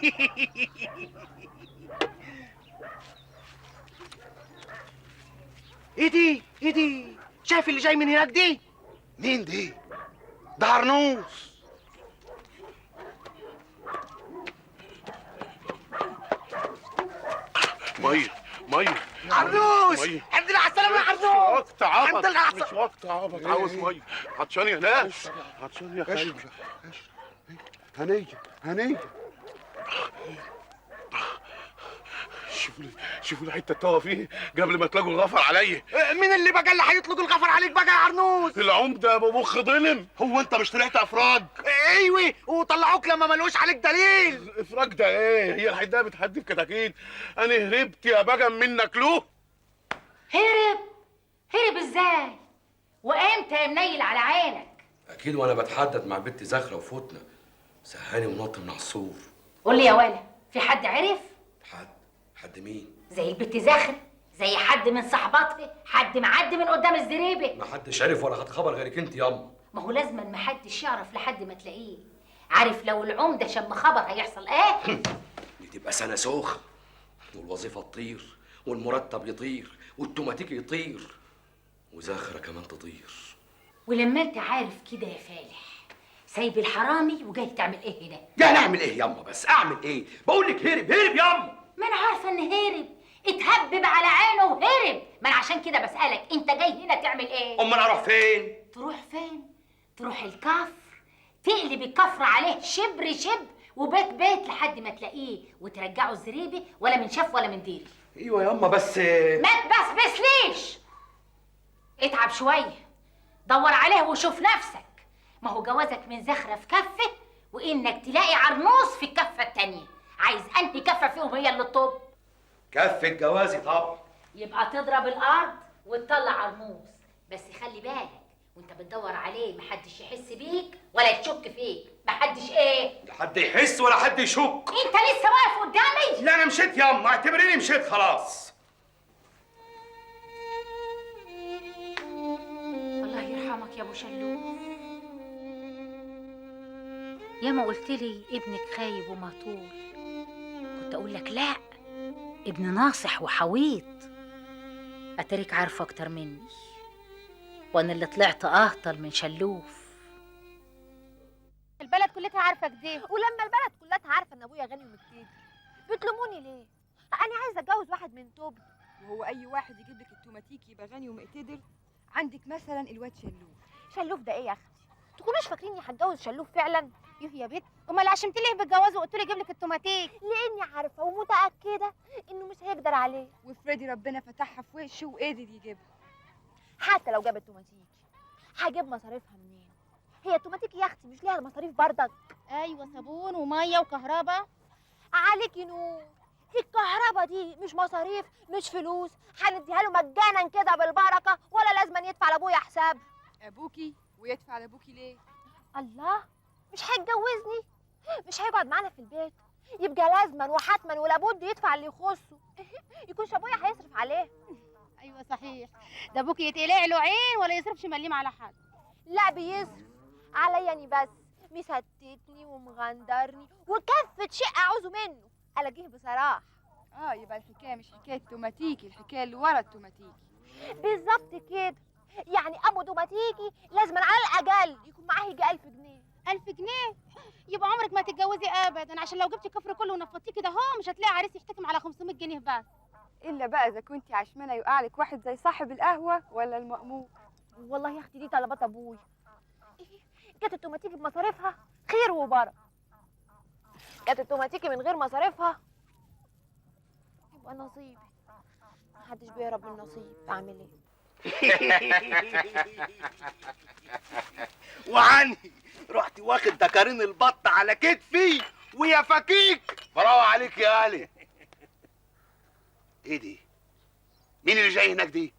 ايه دي شايف اللي جاي من هناك دي؟ مين دي؟ ده عرنوس. ميه عرنوس، الحمد لله على السلامة يا عرنوس. وقت عبط، الحمد لله على مش وقت عبط، عاوز ميه. عطشان يا ناس، عطشان يا خالد. هنية شوفوا الحته التوه فيه قبل ما تلاقوا الغفر عليا. مين اللي بقى اللي هيطلق الغفر عليك بقى يا عرنوس؟ العمده ابو مخ ظلم. هو انت مش طلعت افراج؟ ايوه، وطلعوك لما ملوش عليك دليل. افراج ده ايه؟ هي الحدايه بتحدف كتاكيت. انا هربت يا بقى منك له. هرب ازاي؟ وامتى يا منيل على عينك؟ اكيد وانا بتحدث مع بنت زخره وفوتنا سهاني ونط من على السور. قول لي يا ولا، في حد عرف؟ حد مين؟ زي البت زخر، زي حد من صحباتها، حد معدي من قدام الزريبه. ما حدش عرف ولا خد خبر غيرك انت ياما. ما هو لازما ما حدش يعرف لحد ما تلاقيه. عارف لو العمده شم خبر هيحصل ايه؟ دي تبقى سنه سوخه، والوظيفه تطير والمرتب يطير والتوماتيكي يطير وزاخره كمان تطير. ولما انت عارف كده يا فالح، سايب الحرامي وجاي تعمل ايه هنا؟ يعني اعمل ايه ياما؟ بس اعمل ايه؟ بقول لك هرب ياما. ما انا عارفه ان هرب، اتهبب على عينه وهرب. ما انا عشان كده بسالك، انت جاي هنا تعمل ايه؟ امال اروح فين؟ تروح فين؟ تروح الكفر، تقلب الكفر عليه شبر شبر وبيت بيت لحد ما تلاقيه وترجعه الزريبه، ولا من شاف ولا من ديري. ايوه ياما بس ما تبسبسليش، اتعب شويه، دور عليه وشوف نفسك. ما هو جوازك من زخرة في كفه، وانك تلاقي عرنوس في الكفه التانيه. عايز انهي كفه فيهم هي اللي تطب؟ كفة جوازي طبعا. يبقى تضرب الارض وتطلع عرموس، بس خلي بالك وانت بتدور عليه محدش يحس بيك ولا يشك فيك. محدش ايه؟ لا حد يحس ولا حد يشك. انت لسه واقف قدامي؟ لا انا مشيت ياما، اعتبريني مشيت خلاص. الله يرحمك يا ابو شلوف. ياما قلت لي ابنك خايب ومهطول، كنت اقول لك لا، ابن ناصح وحويط. اتاريك عارفه اكتر مني، وانا اللي طلعت اهطل من شلوف. البلد كلها عارفه كده، ولما البلد كلها عارفه ان ابويا غني ومجتهد بتلوموني ليه؟ انا عايزه اتجوز واحد من توب. وهو اي واحد يجيب لك التوماتيك يبقى غني ومقتدر؟ عندك مثلا الواد شلوف. شلوف ده ايه يا اختي؟ تكونوش فاكريني هتجوز شلوف فعلا؟ يوه يا بنت، امال عشمت ليه بالجواز وقلت له يجيب لك التوماتيك؟ لاني عارفه ومتاكده انه مش هيقدر عليه. وافرضي ربنا فتحها في وشه وقدر يجيبها؟ حتى لو جاب التوماتيك هجيب مصاريفها منين؟ هي التوماتيك يا اختي مش ليها مصاريف بردك؟ ايوه، صابون وميه وكهرباء. عليكي نور، الكهرباء دي مش مصاريف، مش فلوس هنديها له مجانا كده بالبركه، ولا لازم يدفع لابويا حساب. ابوكي؟ ويدفع لابوكي ليه؟ الله، مش هيتجوزني؟ مش هيقعد معانا في البيت؟ يبقى لازما وحتما ولابد يدفع اللي يخصه. يكونش ابويا هيصرف عليه. ايوه صحيح، ده ابوك يتقلع له عين ولا يصرفش مليم على حد. لا بيصرف عليا اني بس، مستتني ومغندرني وكفة شيء اعوزه منه الاقيه بصراحه. يبقى الحكايه مش حكايه توماتيكي، الحكايه اللي ورا التوماتيكي. بالظبط كده، يعني ابو توماتيكي لازم على الاقل يكون معاه يجي 1000 جنيه. 1000 جنيه؟ يبقى عمرك ما تتجوزي ابدا، عشان لو جبتي الكفر كله ونفضتيه كده اهو مش هتلاقي عريس يحتكم على 500 جنيه بس. الا بقى اذا كنتي عشمانه يقع لك واحد زي صاحب القهوه ولا المأمور. والله يا اختي دي طلبات ابوي. جت التوماتيكي بمصاريفها خير وبركه، جت التوماتيكي من غير مصاريفها يبقى نصيبي. محدش بيهرب من النصيب، اعمل ايه؟ وعني رحت واخد دكارين البط على كتفي ويا فكيك. برافو عليك يا علي. ايه دي؟ مين اللي جاي هناك دي؟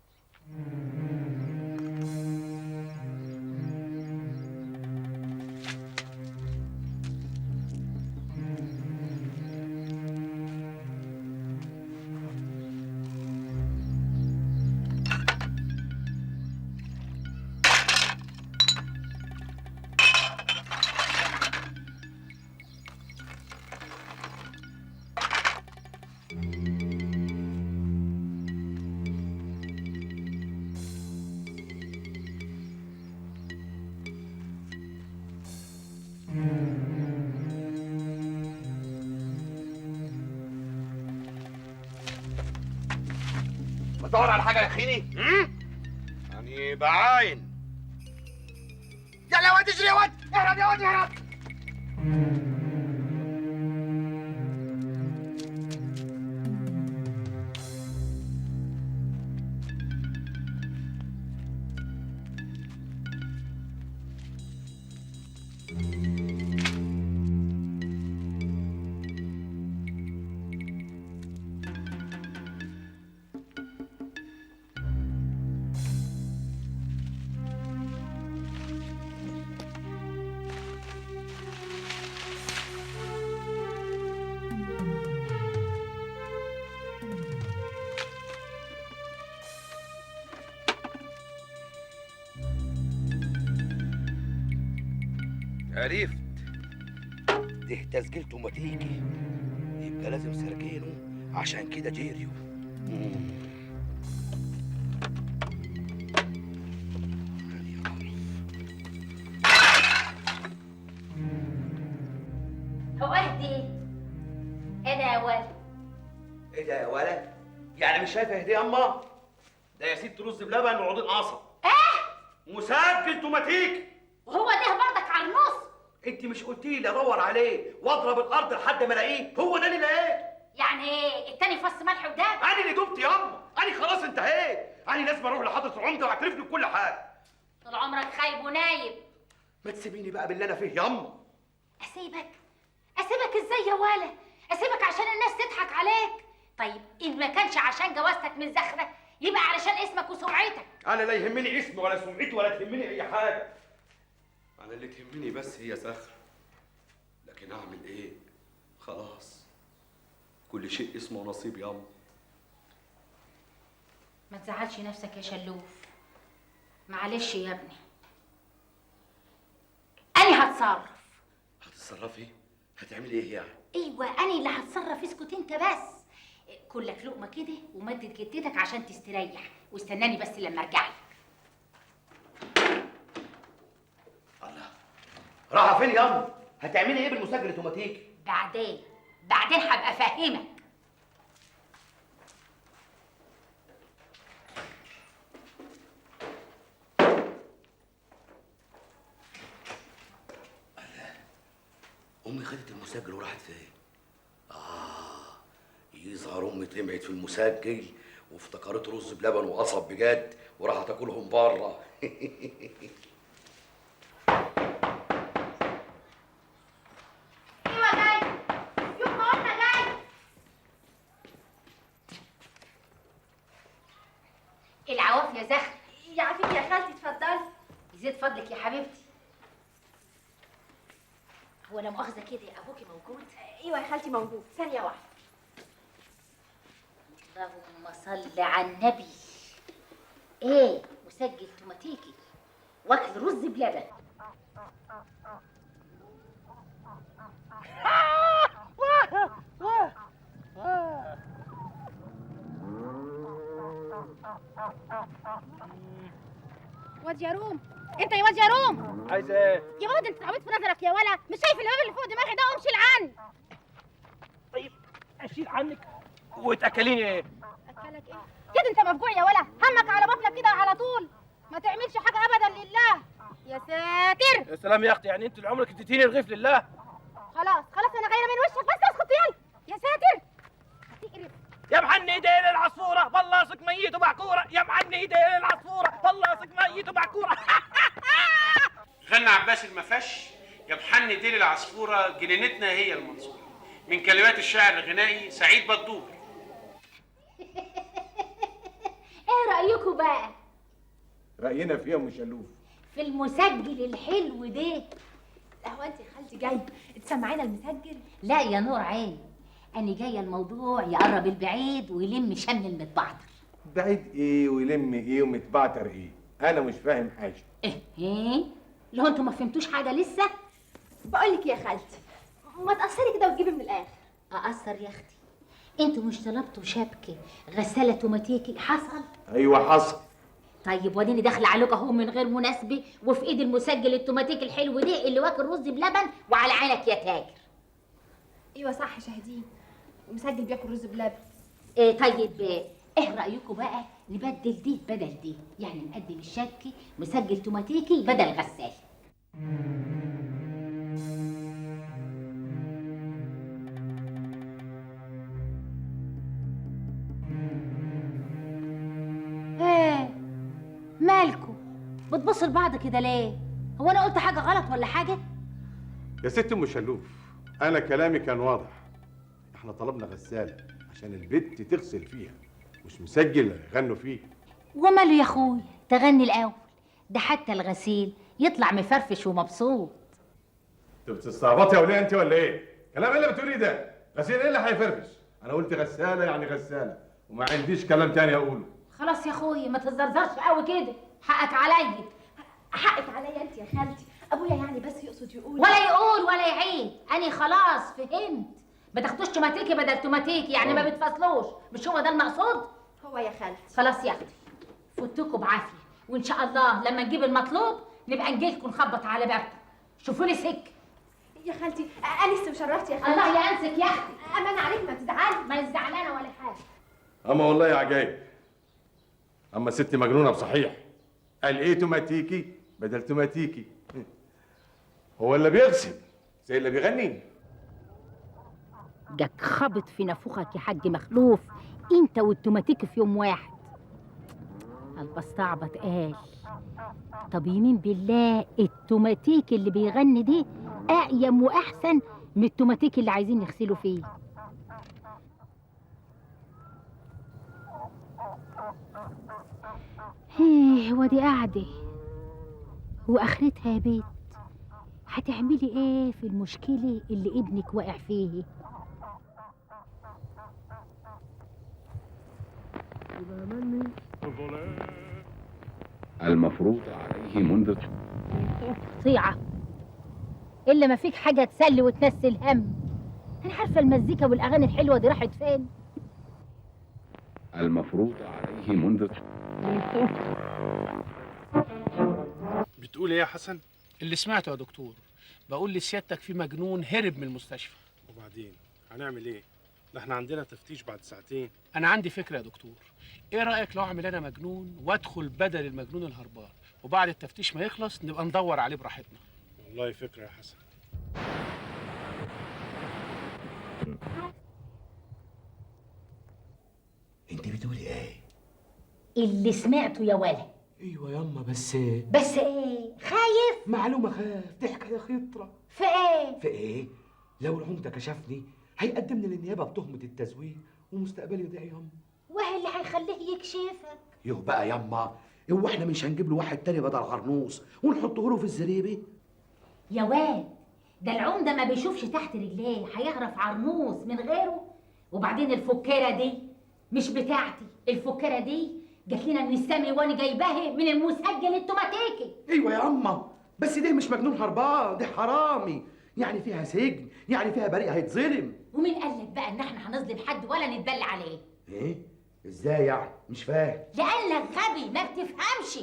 بتدور على حاجه يا خيني؟ يعني بعاين. يلا يا واد اجري يا واد، اهرب يا واد اهرب. عرفت، ده تسجيل توماتيكي، يبقى لازم سرقينه، عشان كده جيريو. هو ايه ده يا ولد؟ ايه ده يا ولد؟ يعني مش شايفه هديه اما؟ ده يا ست رز بلبن وعودين قصب. ايه؟ مسجل توماتيكي. وهو ده برضك عرنوس؟ انت مش قلتي لي ادور عليه واضرب الارض لحد ما الاقيه؟ هو ده اللي لقيته. يعني ايه التاني فص ملح وداب؟ انا اللي دبت ياما، انا خلاص انتهيت، انا لازم اروح لحضره العمده واعترف له بكل حاجه. طول عمرك خايب ونايب. ما تسيبيني بقى باللي انا فيه ياما. اسيبك ازاي يا ولا؟ اسيبك عشان الناس تضحك عليك؟ طيب ان ما كانش عشان جوازتك من زخرة يبقى علشان اسمك وسمعتك. انا لا يهمني اسمي ولا سمعتي ولا تهمني اي حاجه. انا اللي تهمني بس هي زخرة. لكن اعمل ايه؟ خلاص كل شيء اسمه نصيب ياما. ما تزعلش نفسك يا شلوف، معلش يا ابني، أنا هتصرف. هتتصرفي؟ هتعملي ايه يعني؟ ايوه أنا اللي هتصرف، اسكت انت بس. كلك لقمة كده ومدد كتتك عشان تستريح، واستناني بس لما ارجع لك. رايحه فين ياما؟ هتعملي ايه بالمسجل التوماتيكي؟ بعدين هبقى افهمك. امي خدت المسجل وراحت فين؟ يظهر امي طمعت في المسجل وافتكرت رز بلبن وقصب بجد وراحت تاكلهم بره. ايوه جاي، يوم ما قلنا جاي. العواف يا زخر. يعافيك يا خالتي، اتفضلي. يزيد فضلك يا حبيبتي. هو لا مؤاخذة كده ابوكي موجود؟ ايوه يا خالتي موجود، ثانية واحدة. اللهم صل على النبي. ايه مسجل توماتيكي واكل رز بلبن. واد يا روم، انت يا واد يا روم. عايز ايه؟ يا واد انت عبيط في نظرك يا ولا، مش شايف الباب اللي فوق دماغي ده؟ قوم شيل عني. طيب اشيل عنك وتاكليني ايه؟ اكلك ايه؟ يا دي انت مفجوع يا ولا، همك على بطنك كده على طول، ما تعملش حاجه ابدا لله. يا ساتر. يا سلام يا اختي، يعني انت اللي عمرك اديتيني الرغيف لله؟ خلاص انا غايره من وشك، بس اسكت يلا. يا ساتر هتقرف. يا محني ايدين العصفوره بلاصك ميت وبعكوره، يا محني ايدين العصفوره بلاصك ميت وبعكوره. غنى عباس المفش يا محني ديل العصفوره جنينتنا هي المنصوره، من كلمات الشاعر الغنائي سعيد بدور. ايه رأيكم بقى رأينا فيها ام شلوف في المسجل الحلو ده؟ هو انت يا خالتي جايه تسمعينا المسجل؟ لا يا نور عيني، انا جايه الموضوع يقرب البعيد ويلم شمل المتبعتر. بعيد ايه ويلم ايه ومتبعتر ايه؟ انا مش فاهم حاجه. ايه لو انتوا ما فهمتوش حاجه لسه؟ بقول لك يا خالتي ما تقصري كده وتجيبي من الاخر. اقصر يا اختي؟ انتوا مش طلبتوا شبكه غساله توماتيكي؟ حصل؟ ايوه حصل. طيب واديني داخله عليك اهو من غير مناسبه وفي ايد المسجل التوماتيكي الحلو ده اللي واكل رز بلبن وعلى عينك يا تاجر. ايوه صح شاهدين، ومسجل بياكل رز بلبن. ايه طيب ايه رايكم بقى نبدل دي بدل دي، يعني نقدم الشبكه مسجل توماتيكي بدل غسال. ايه مالكوا بتبصوا لبعض كده ليه؟ هو انا قلت حاجه غلط ولا حاجه؟ يا ست ام شلوف، انا كلامي كان واضح. احنا طلبنا غساله عشان البت تغسل فيها، مش مسجل يغنوا فيه. وماله يا اخويا تغني الاول، ده حتى الغسيل يطلع مفرفش ومبسوط. انت بتستعبطي يا وليه انت ولا ايه؟ كلام ايه اللي بتقوليه ده؟ غسيل ايه اللي هيفرفش؟ انا قلت غساله يعني غساله، وما عنديش كلام تاني اقوله. خلاص يا اخويا ما تتزرزرش قوي كده، حقك عليا. حقك عليا انت يا خالتي، ابويا يعني بس يقصد يقول ولا يقول ولا يعيد، انا خلاص فهمت. ما تاخدوش توماتيكي بدل توماتيكي، يعني ما بتفصلوش، مش هو ده المقصود؟ هو يا خالتي. خلاص يا اختي فوتكوا بعافيه، وان شاء الله لما نجيب المطلوب نبقى نجيلكم نخبط على بابكم. شوفوا لي سكه يا خالتي. انسه وشرفتي يا خالتي. الله ينسك يا اختي. امان عليك ما تزعلي. ما زعلانه ولا حاجه. اما والله يا عجايب، اما ست مجنونه بصحيح. قال ايه توماتيكي بدل توماتيكي. هو اللي بيرسم زي اللي بيغني. جاك خبط في نافوخك يا حاج مخلوف، انت والتوماتيك في يوم واحد. البستعبط قال. طب يمين بالله التوماتيك اللي بيغني دي اقيم واحسن من التوماتيك اللي عايزين نغسله فيه. ودي قاعده واخرتها يا بيت. هتعملي ايه في المشكله اللي ابنك واقع فيه؟ المفروض عليه منذ طيعه الا ما فيك حاجه تسلي وتنسي الهم. انا عارفه المزيكا والاغاني الحلوه دي راحت فين. المفروض عليه منذ بتقول ايه يا حسن؟ اللي سمعته يا دكتور. بقول لسيادتك في مجنون هرب من المستشفى. وبعدين هنعمل ايه؟ ده احنا عندنا تفتيش بعد ساعتين. انا عندي فكره يا دكتور. ايه رايك لو اعمل انا مجنون وادخل بدل المجنون الهربان، وبعد التفتيش ما يخلص نبقى ندور عليه براحتنا. والله فكره يا حسن. انت بتقولي ايه؟ اللي سمعته يا ولد. ايوه ياما بس ايه؟ خايف؟ معلومه خاف، ضحكه يا خطره. في ايه؟ في ايه؟ لو العمده كشفني هيقدمني للنيابه بتهمه التزوير ومستقبلي يضيع ياما. وايه اللي هيخليه يكشفك؟ يوه بقى ياما، هو احنا مش هنجيب له واحد تاني بدل عرنوس ونحطه له في الزريبه؟ يا واد ده العمده ما بيشوفش تحت رجليه، هيعرف عرنوس من غيره. وبعدين الفكيره دي مش بتاعتي، الفكيره دي جات لنا من السما وانا جايباها من المسجل التوماتيكي. ايوه يا اما، بس ده مش مجنون هربان، ده حرامي، يعني فيها سجن، يعني فيها بريء هيتظلم. ومين قال لك بقى ان احنا هنظلم حد ولا نتبلى عليه؟ ايه؟ ازاي يعني؟ مش فاهم. لانك غبي ما بتفهمش.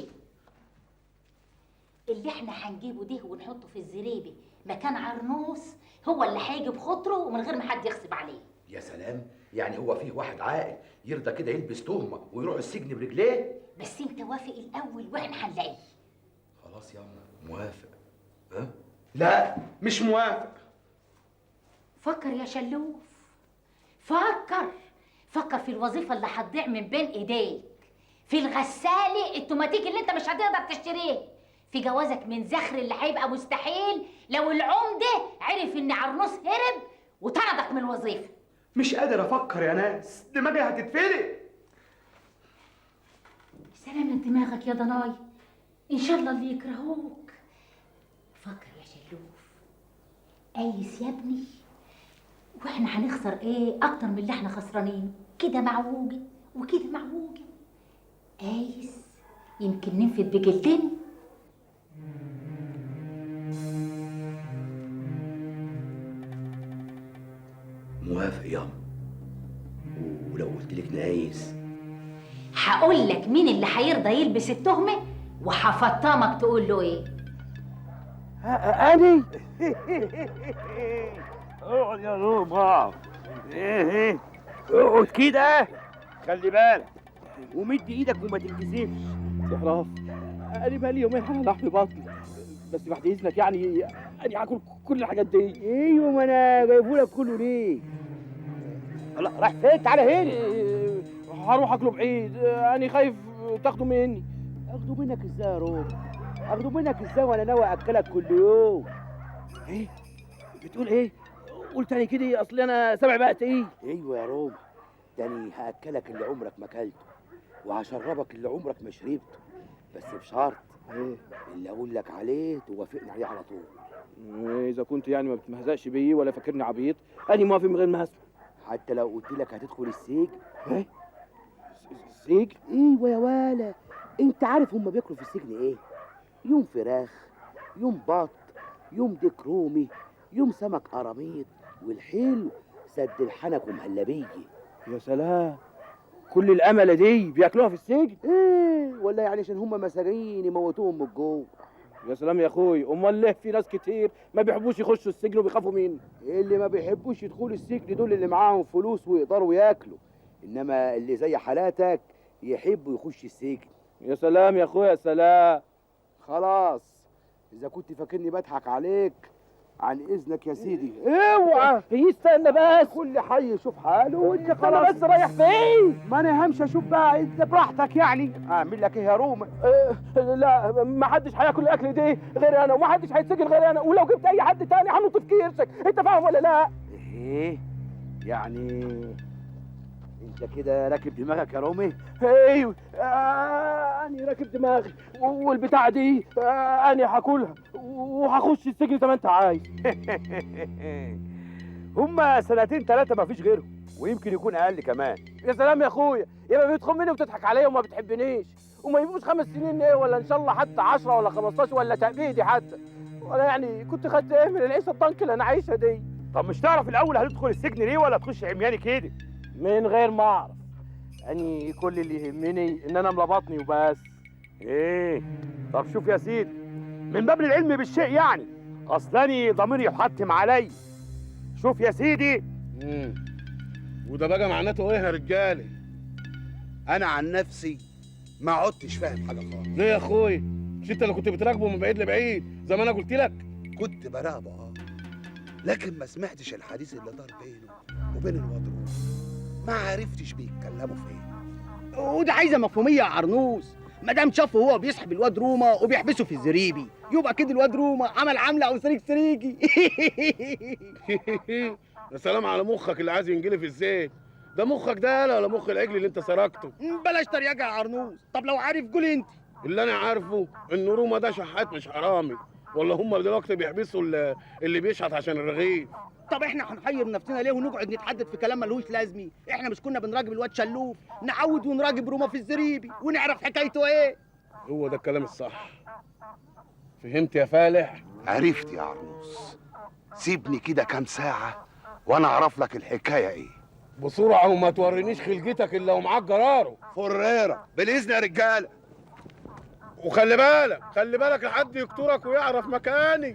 اللي احنا هنجيبه ده ونحطه في الزريبه مكان عرنوس هو اللي هيجي بخاطره ومن غير ما حد يغصب عليه. يا سلام، يعني هو فيه واحد عاقل يرضى كده يلبس تهمه ويروح السجن برجليه؟ بس انت وافق الاول واحنا هنلاقيه. خلاص ياما موافق. ها؟ لا مش موافق. فكر يا شلوف، فكر في الوظيفه اللي هتضيع من بين ايديك، في الغساله التوماتيك اللي انت مش هتقدر تشتريه، في جوازك من زخر اللي هيبقى مستحيل لو العمده عرف ان عرنوس هرب وطردك من الوظيفه. مش قادر افكر يا ناس، دماغي هتتفلق. سلامة دماغك يا ضناي، ان شاء الله اللي يكرهوك. فكر يا شلوف، قيس يا ابني، واحنا هنخسر ايه اكتر من اللي احنا خسرانينه؟ كده معوجه وكده معوجه. قيس يمكن ننفد بجلدنا. موافق ياما، ولو قلت لك نقايس هقول لك مين اللي هيرضى يلبس التهمه وهفطمك تقول له ايه. أنا اقعد يا روما. ايه اقعد كده، خلي بالك ومد ايدك وما تلتزمش. تعرف انا بقالي يومين على لحم بطني، بس بعد اذنك يعني انا هاكل كل الحاجات دي. ايوه، ما انا جايبهولك كله ليه؟ لا رايح فين؟ تعالى هنا. هروح اكله بعيد، انا خايف تاخده مني. اخده منك ازاي يا روما؟ اخده منك ازاي وانا ناوي اكلك كل يوم؟ ايه بتقول ايه؟ قول تاني كده، اصل انا سامع بقى ايه. ايوه يا روما، ده انا هاكلك اللي عمرك ما اكلته وهشربك اللي عمرك ما شربته، بس بشرط ايه اللي اقول لك عليه توافقني عليه على طول. اذا كنت يعني ما بتمهزقش بيا ولا فاكرني عبيط، انا موافق من غير ما اسمع. حتى لو قلت لك هتدخل السجن. ايه السجن؟ ايوه يا ولا، انت عارف هم بياكلوا في السجن ايه؟ يوم فراخ، يوم بط، يوم ديك رومي، يوم سمك قراميط، والحلو سد الحنك ومهلبيه. يا سلام، كل الامله دي بياكلوها في السجن؟ ايه ولا يعني عشان هم مساجين يموتوهم من الجوع؟ يا سلام يا اخوي، امال ليه في ناس كتير ما بيحبوش يخشوا السجن وبيخافوا منه؟ اللي ما بيحبوش يدخلوا السجن دول اللي معاهم فلوس ويقدروا ياكلوا، انما اللي زي حالاتك يحبوا يخش السجن. يا سلام يا اخويا، يا سلام. خلاص اذا كنت فاكرني بضحك عليك عن اذنك يا سيدي. اوعى يستنى بس، كل حي يشوف حاله وانت استنى خلاص. بس، رايح فين؟ ما انا همشي اشوف بقى انت براحتك يعني. اعمل لك ايه يا روما؟ لا، ما حدش هياكل الاكل دي غير انا، وما حدش هيتسجن غير انا، ولو جبت اي حد تاني هنط في كيرشك، انت فاهم ولا لا؟ ايه يعني انت كده راكب دماغك يا رومي؟ ايوه، انا راكب دماغي، والبتاعه دي انا هاكلها وهخش السجن زي ما انت عايز. هما سنتين ثلاثة ما فيش غيرهم، ويمكن يكون أقل كمان. يا سلام يا اخويا، يبقى بتخون مني وبتضحك عليا وما بتحبنيش، وما يبقوش 5 سنين ايه، ولا ان شاء الله حتى 10 ولا 15 ولا تأبيدي حتى، ولا يعني كنت خدت ايه من العيشه الطنك اللي انا عايشها دي؟ طب مش تعرف الأول هتدخل السجن ليه ولا تخش عمياني كده؟ من غير ما اعرف، يعني كل اللي يهمني ان انا املى بطني وبس. ايه؟ طب شوف يا سيدي، من باب العلم بالشيء يعني، اصلاني ضميري يحتم علي. شوف يا سيدي. وده بقى معناته ايه يا رجاله؟ انا عن نفسي ما عدتش فاهم حاجه خالص. ليه يا اخويا؟ مش انت اللي كنت بتراقبه من بعيد لبعيد زي ما انا قلت لك؟ كنت براقبه لكن ما سمعتش الحديث اللي دار بينه وبين الواد. ما عرفتش بيتكلموا في ايه. وده عايزه مفهوميه يا عرنوس. ما دام شافه هو بيسحب الواد روما وبيحبسه في الزريبي، يبقى كده الواد روما عمل عمله او سريك سريجي. يا سلام على مخك اللي عايز ينجلي في الزيت. ده مخك ده ولا مخ العجل اللي انت سرقته؟ بلاش تريقه يا عرنوس. طب لو عارف قول انت. اللي انا عارفه ان روما ده شحات مش حرامي، ولا هم دلوقتي بيحبسوا اللي بيشحت عشان الرغيف. طب احنا هنحير نفسنا ليه ونقعد نتحدث في كلام ملهوش لازمه؟ احنا مش كنا بنراقب الواد شلوف، نعود ونراقب روما في الزريبي ونعرف حكايته ايه؟ هو ده الكلام الصح. فهمت يا فالح؟ عرفت يا عرنوس. سيبني كده كام ساعه وانا اعرف لك الحكايه ايه. بسرعه وما تورينيش خلقتك الا ومعاك جراره. فريره بالاذن يا رجاله. وخلي بالك لحد يقتلك ويعرف مكاني.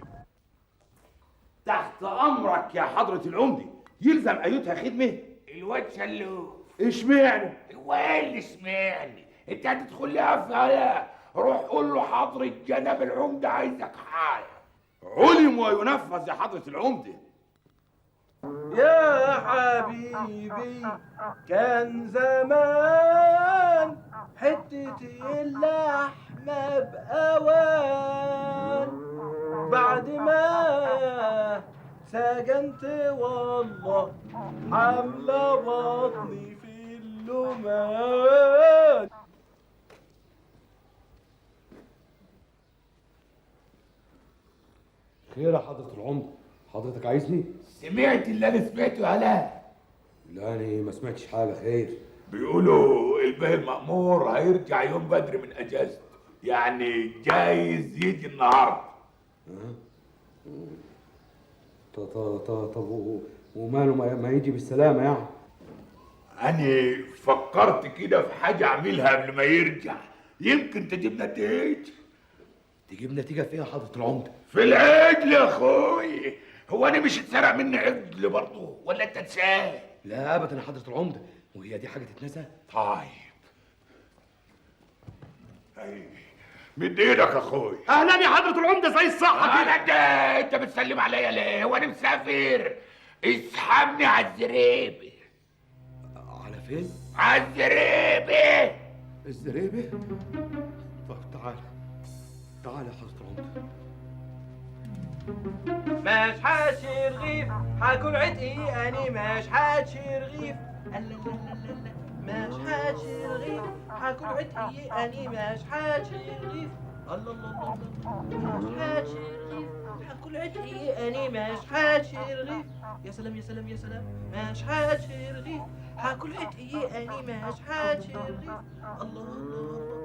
تحت امرك يا حضرة العمدة. يلزم ايتها خدمة؟ الواد شلوف. اشمعنى؟ هو ايه اللي اشمعنى؟ انت هتدخل لها في هلا. روح قول له حضرة جناب العمدة عايزك حاجة. علم وينفذ يا حضرة العمدة. يا حبيبي كان زمان حتة اللحمة بأوان، بعد ما سجنت والله حاملة بطني في اللومان. خير يا حضرة العمدة، حضرتك عايزني؟ سمعت اللي انا سمعته يا لا؟ لا انا ما سمعتش حاجة. خير؟ بيقولوا البيه المأمور هيرجع يوم بدري من اجازته، يعني جايز يجي النهارده. طب وماله ما يجي بالسلامة يعني؟ أنا فكرت كده في حاجة أعملها قبل ما يرجع، يمكن تجيب نتيجة. تجيب نتيجة في إيه يا حضرة العمدة؟ في العجل يا أخوي. هو أنا مش اتسرق مني عجل برضه ولا أنت تنساه؟ لا أبدا يا حضرة العمدة، وهي دي حاجة تتنسى؟ طيب. مد ايدك يا اخوي. اهلا يا حضرة العمدة زي الصحة كده. انت بتسلم عليا ليه؟ وانا مسافر. اسحبني على الزريبي. على فين؟ على الزريبي. الزريبي؟ طب تعال يا حضرة العمدة. مش حاشي رغيف هاكل عتقي اني مش حاشي رغيف. مش حاشي رغيف هاكل عتقي اني مش حاشي رغيف. الله الله الله مش حاشي رغيف هاكل عتقي اني مش حاشي رغيف. يا سلام يا سلام يا سلام مش حاشي رغيف هاكل عتقي اني مش حاشي رغيف. الله الله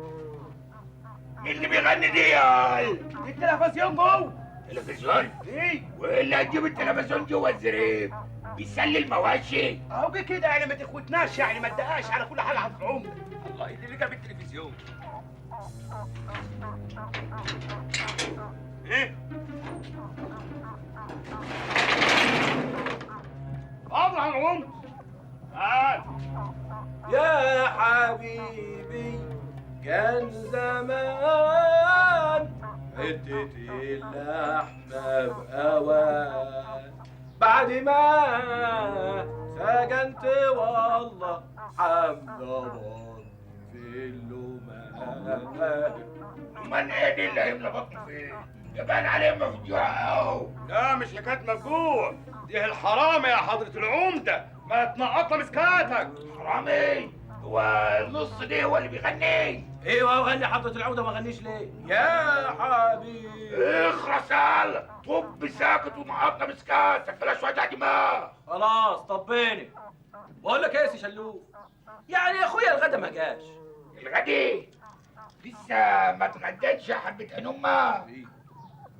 مين اللي بيغني دي يا التلفزيون جوه. تلفزيون؟ ايه؟ واللي هتجيب التلفزيون جوه الزريب؟ بيسلي المواشي؟ اهو كده يعني ما تخوتناش، يعني ما تدقاش على كل حاجه حضرة العمدة. الله اللي جاب التلفزيون. ايه؟ حضرة العمدة. تعال. يا حبيبي كان زمان حتة اللحمة بأوان بعد ما سجنت والله حمضان في اللومان. لومان ايه دي اللي هيملى بطنه فين؟ يبان عليه مفجوع اهو. لا مش حكاية مفجوع، دي الحرامي يا حضرة العمدة، ما تنقطها مسكاتك. حرامي؟ هو النص دي هو اللي بيغني؟ ايوه وغني حضرة العمدة، ما غنيش ليه؟ يا حبيبي اخرس يالا، طب ساكت ونقطنا مسكاتك بلا شوية دماغ. خلاص طبيني. بقول لك ايه يا سي شلوف، يعني يا اخويا الغدا ما جاش. الغدي؟ لسه ما اتغديتش يا حبة امك.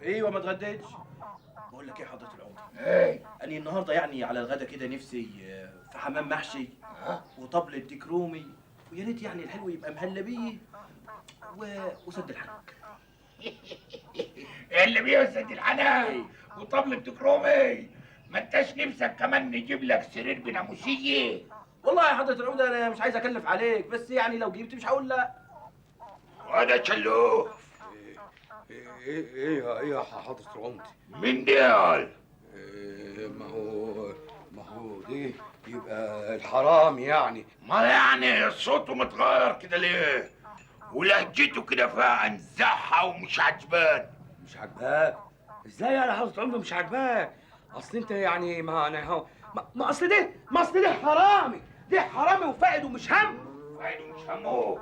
ايوه ما اتغديتش. بقول لك ايه يا حضرة العمدة؟ ايه؟ أنا النهارده يعني على الغدا كده نفسي في حمام محشي وطبلة ديك رومي، ويا ريت يعني الحلو يبقى مهلبيه وسد الحنك. اللي بيسد الحنان وطبلة ديك رومي، ما انتش نفسك كمان نجيب لك سرير بناموسية؟ والله يا حضرة العمدة أنا مش عايز أكلف عليك، بس يعني لو جبت مش هقول لا. وأنا شلوف. ايه يا حضرة العمدة؟ مين دي قال؟ ما هو دي يبقى الحرام يعني. ما يعني صوته متغير كده ليه؟ ولهجته كده فيها انزاحة ومش عجبان. مش عجباك؟ ازاي يا حضرة العمدة مش عجباك؟ اصل انت يعني ما اصل دي حرامي، دي حرامي وفاقد ومش هم. فاقد ومش همه؟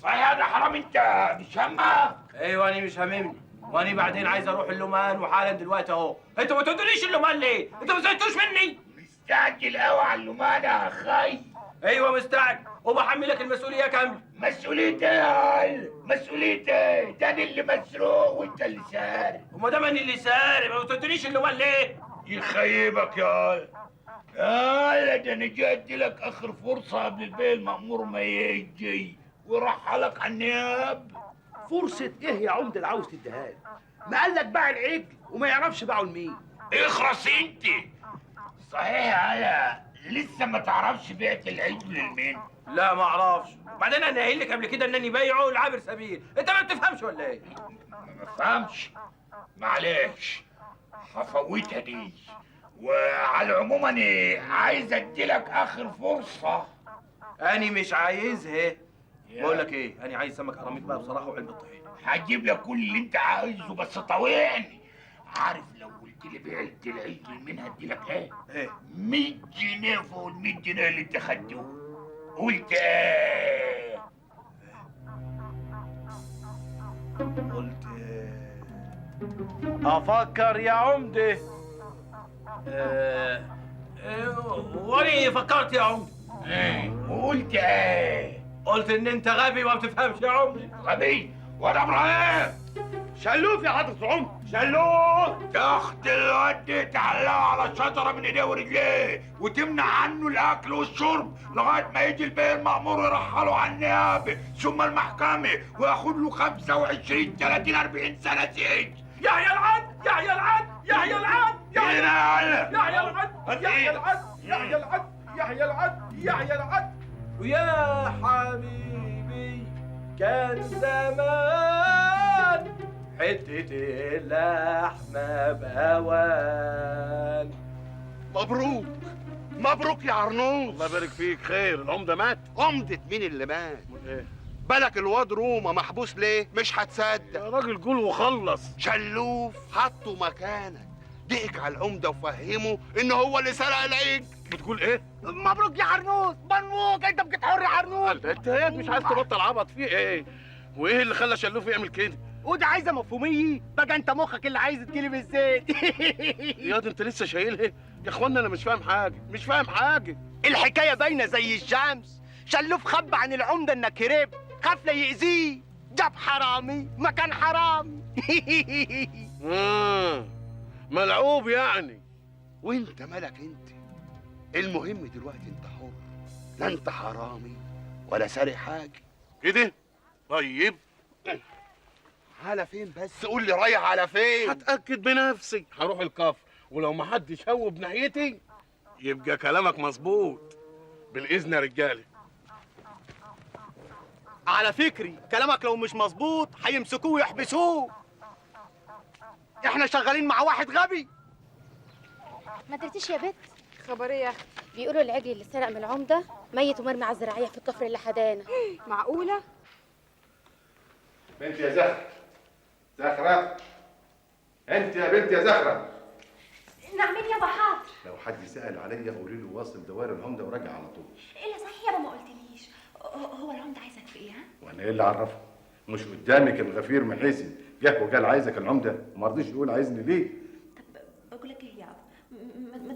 صحيح ده حرام انت مش همك؟ ايوه انا مش هاممني، وانا بعدين عايز اروح اللومان وحالا دلوقتي اهو. انتوا ما تقوليش اللومان ليه؟ انتوا ما سالتوش مني؟ مستعجل قوي على اللومان يا اخي. ايوه مستعجل وبحملك المسؤوليه كامله. مسؤوليتي يا مسؤوليتي؟ ده انا اللي مسروق وانت اللي سارق. وما دام انا اللي سارق ما تقوليش اللومان ليه؟ يخيبك يا ده انا جاي اديلك اخر فرصه قبل البيه المأمور ما يجي ورحلك على النياب. فرصة ايه يا عمدة اللي عاوز تديها لي؟ ما قال لك باع العجل وما يعرفش باعه لمين. اخرس انت. صحيح يا لسه ما تعرفش بعت العجل لمين؟ لا ما اعرفش، بعدين انا قايل لك قبل كده انني بايعه لعابر سبيل، انت ما بتفهمش ولا ايه؟ ما بفهمش، معلش هفوتها دي. وعلى العموم انا عايز اديلك اخر فرصه. انا مش عايزها. بقول لك ايه، انا عايز سمك قراميط بقى بصراحه وعلبه طحينه. هجيب لك كل اللي انت عايزه بس طوعني. عارف لو قلت لي بعت العجل مين هديلك ايه؟ ايه؟ 100 جنيه فوق ال 100 جنيه اللي انت خدته. قلت ايه؟ قلت افكر يا عمده. واني فكرت يا عمده. وقلت ايه؟ قلت ان انت غبي وما بتفهمش يا عمده. غبي؟ وانا ابراهيم شلوف يا حضرة العمده. شلوف تاخد الواد تعلقه على شجره من ايديه ورجليه وتمنع عنه الاكل والشرب لغايه ما يجي البيه المأمور يرحله على النيابه ثم المحكمه وياخد له 25 30 40 سنه سجن. يحيى العدل يحيى العدل يحيى العدل يحيى العدل يحيى العدل يحيى العدل يحيى العدل يحيى العدل يحيى العدل. ويا حبيبي كان زمان حتة اللحمة بأوان. مبروك مبروك يا عرنوس. الله يبارك فيك. خير العمدة مات؟ عمدة مين اللي مات؟ ايه؟ بالك الواد روما محبوس ليه؟ مش هتصدق يا راجل قول وخلص. شلوف حطه مكانك، ضحك على العمدة وفهمه ان هو اللي سرق العجل. بتقول ايه؟ مبروك يا عرنوس، مبروك انت بتحر يا عرنوس. انت ايه مش عايز تبطل عبط فيه ايه؟ وايه اللي خلى شلوف يعمل كده؟ وده عايزه مفهوميه بقى، انت مخك اللي عايز تجيلي بالزيت. يا انت لسه شايلها؟ يا اخوانا انا مش فاهم حاجه، مش فاهم حاجه. الحكايه باينه زي الشمس. شلوف خبى عن العمده انك هرب، خاف لا يأذيه، جاب حرامي مكان حرامي. ملعوب يعني. وانت مالك انت؟ المهم دلوقتي انت حر، لا انت حرامي ولا سارق حاجه كده. طيب على فين بس؟ قول لي رايح على فين؟ هتأكد بنفسي. هروح الكفر ولو ما حدش هوب ناحيتي يبقى كلامك مظبوط. بالاذن يا رجاله. على فكري كلامك لو مش مظبوط هيمسكوه ويحبسوه. احنا شغالين مع واحد غبي. ما درتيش يا بت؟ خبر ايه يا اختي؟ بيقولوا العجل اللي سرق من العمده ميت ومرمي على الزراعيه في الكفر اللي حدانا. معقوله؟ بنت يا زهرة، زهرة، انت يا بنت يا زهرة. نعمل يابا حاضر. لو حد سأل عليا قولي له واصل دوار العمدة وراجع على طول. الا صحيح يابا ما قلتليش، هو العمده عايزك في ايه ها؟ وانا ايه اللي عرفه؟ مش قدامك الغفير محيسن جه وقال عايزك العمدة وما رضيش يقول عايزني ليه؟ بقول لك ايه يابا،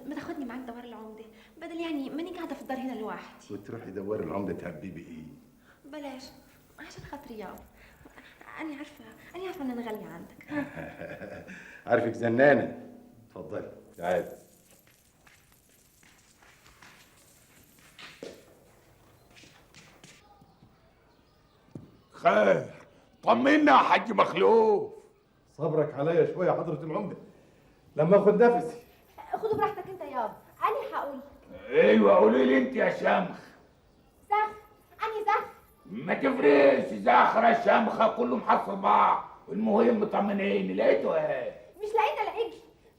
ما تاخدني معاك دوار العمده، بدل يعني ماني قاعده في الدار هنا لوحدي. وتروحي دوار العمدة تهببي ايه؟ بلاش عشان خاطري يابا، انا عارفه ان انا غاليه عندك. عارفك زنانة. اتفضلي تعالي. خير، طمنا يا حاج مخلوف. صبرك عليا شوية يا حضرة العمدة لما اخد نفسي. خدوا براحتك انت يابا، انا هقول. ايوه قولي لي انت يا شمخ. زخ، انا زخ. ما تفرقش زخرة شمخة كله محصل بعض، المهم طمنيني لقيته ايه؟ مش لقيت العجل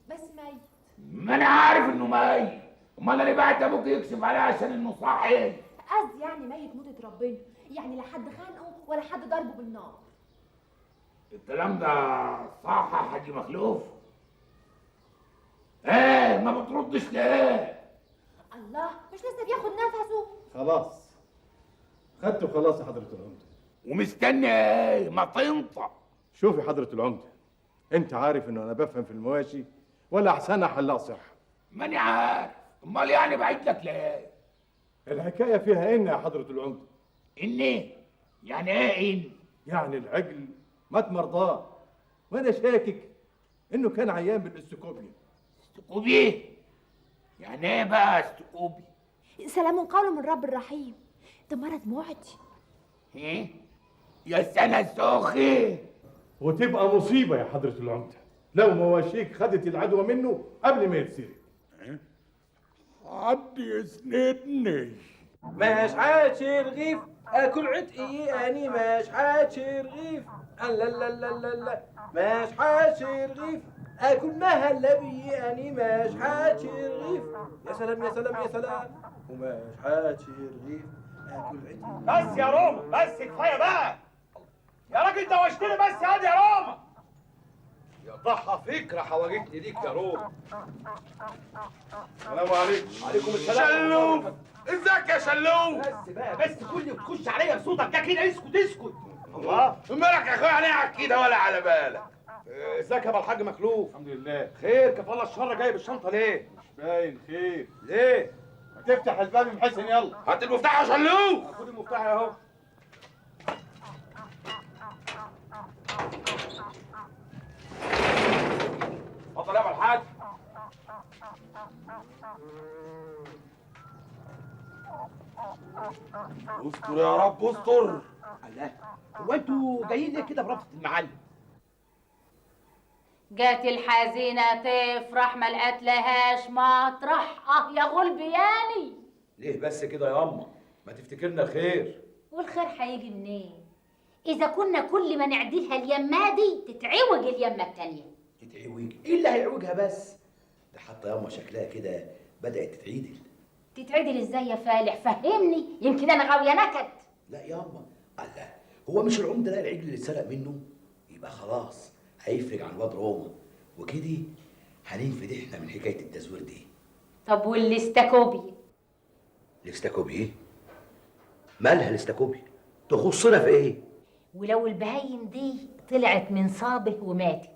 بس ميت. ما انا عارف انه ميت، امال انا بعت ابوك يكشف عليه عشان انه صاحي. قصدي يعني ميت موتة ربنا، يعني لا حد خانقه ولا حد ضربه بالنار. الكلام ده صح يا حاج مخلوف؟ ايه ما بتردش ليه؟ الله، مش لسه بياخد نفسه؟ خلاص خدته خلاص يا حضرة العمدة. ومستني ايه؟ ما تنطق. شوفي حضرة العمدة، انت عارف انه انا بفهم في المواشي ولا احسن حلاق صح؟ ماني عارف، امال يعني بعت لك ليه؟ الحكاية فيها ان يا حضرة العمدة. ان يعني ايه ان؟ يعني العجل مات مرضاه وانا شاكك انه كان عيان بالاستكوبيا. استكوبيا؟ يعني ايه بقى استكوبيا؟ سلام قول من رب الرحيم، ده مرض معدي. ايه؟ يا سنة سوخي. وتبقى مصيبة يا حضرة العمدة لو مواشيك خدت العدوى منه قبل ما يتسرق. حد يسندني. ماش عادش رغيف اكل عتقي اني ماش عادش رغيف. لا لا لا لا لا ماش عادش رغيف اكل مهلبي اني ماش عادش رغيف. يا سلام يا سلام يا سلام وماش عادش رغيف اكل عتقي. بس يا روما، بس كفايه بقى يا راجل، دوشتني بس يا يا روما. يا ضحى فكره حوجتني ليك يا روما. السلام عليكم. عليكم السلام. شلوف، ازيك يا شلوف؟ بس بقى، بس كل ما تخش عليا بصوتك ده كده اسكت اسكت. الله، مالك يا اخويا عليك كده ولا على بالك؟ ازيك يا ابو الحاج مخلوف؟ الحمد لله. خير، كفى الله الشر، جايب الشنطه ليه؟ مش باين خير. ليه؟ ما تفتح الباب يا محسن يلا. هات المفتاح يا شلوف. خد المفتاح اهو. اتفضل يا ابو الحاج. استر يا رب استر. الله، هو انتوا جايين ليه كده برفض المعلم؟ جات الحزينة تفرح ما لقتلهاش مطرح، يا غلبياني. ليه بس كده يا اما؟ ما تفتكرنا خير. والخير هيجي منين؟ إذا كنا كل ما نعدلها اليمة دي تتعوج اليمة التانية. تتعوج؟ ايه اللي هيعوجها بس؟ ده حتى ياما شكلها كده بدأت تتعدل. تتعدل ازاي يا فالح؟ فهمني، يمكن انا غاوية نكد. لا ياما، الله، هو مش العمده ده العجل اللي اتسرق منه؟ يبقى خلاص هيفرج عن واد روما وكده هننفد احنا من حكايه التزوير دي. طب والاستاكوبيا؟ الاستاكوبيا؟ مالها الاستاكوبيا؟ تخصنا في ايه؟ ولو البهايم دي طلعت من صابه وماتت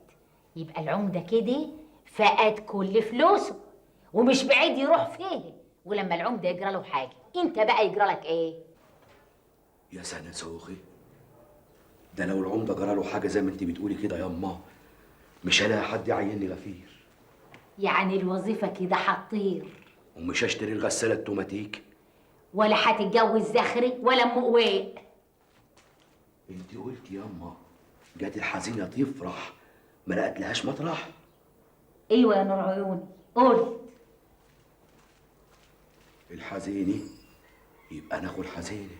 يبقى العمده كده فقد كل فلوسه ومش بعيد يروح فيه، ولما العمده يجرى له حاجه انت بقى يجرى لك ايه؟ يا سنة سوخي، ده لو العمده جرى له حاجه زي ما انت بتقولي كده ياما مش هلاقي حد يعيني غفير. يعني الوظيفه كده هتطير، ومش هشتري الغساله التوماتيك ولا هتتجوز زخري ولا ام قويق. انت قلت ياما جات الحزينه تفرح ما لقتلهاش مطرح. ايوه يا نور عيوني، قلت الحزينه يبقى ناخد حزينه.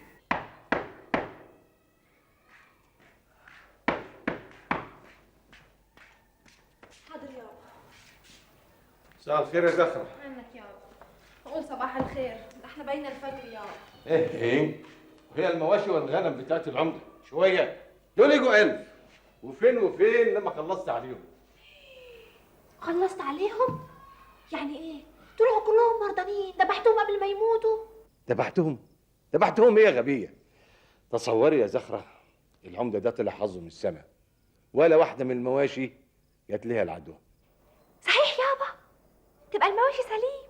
مساء الخير يا زخرة. منك يابا. قول صباح الخير، ده احنا باين الفجر يابا. ايه وهي المواشي والغنم بتاعت العمده شويه دول يجوا 1000 وفين وفين لما خلصت عليهم. خلصت عليهم؟ يعني ايه؟ طلعوا كلهم مرضانين، ذبحتهم قبل ما يموتوا؟ ذبحتهم ايه يا غبيه؟ تصوري يا زخرة العمده ده طلع حظه من السماء، ولا واحده من المواشي جات ليها العدوى. صحيح يابا؟ تبقى المواشي سليم.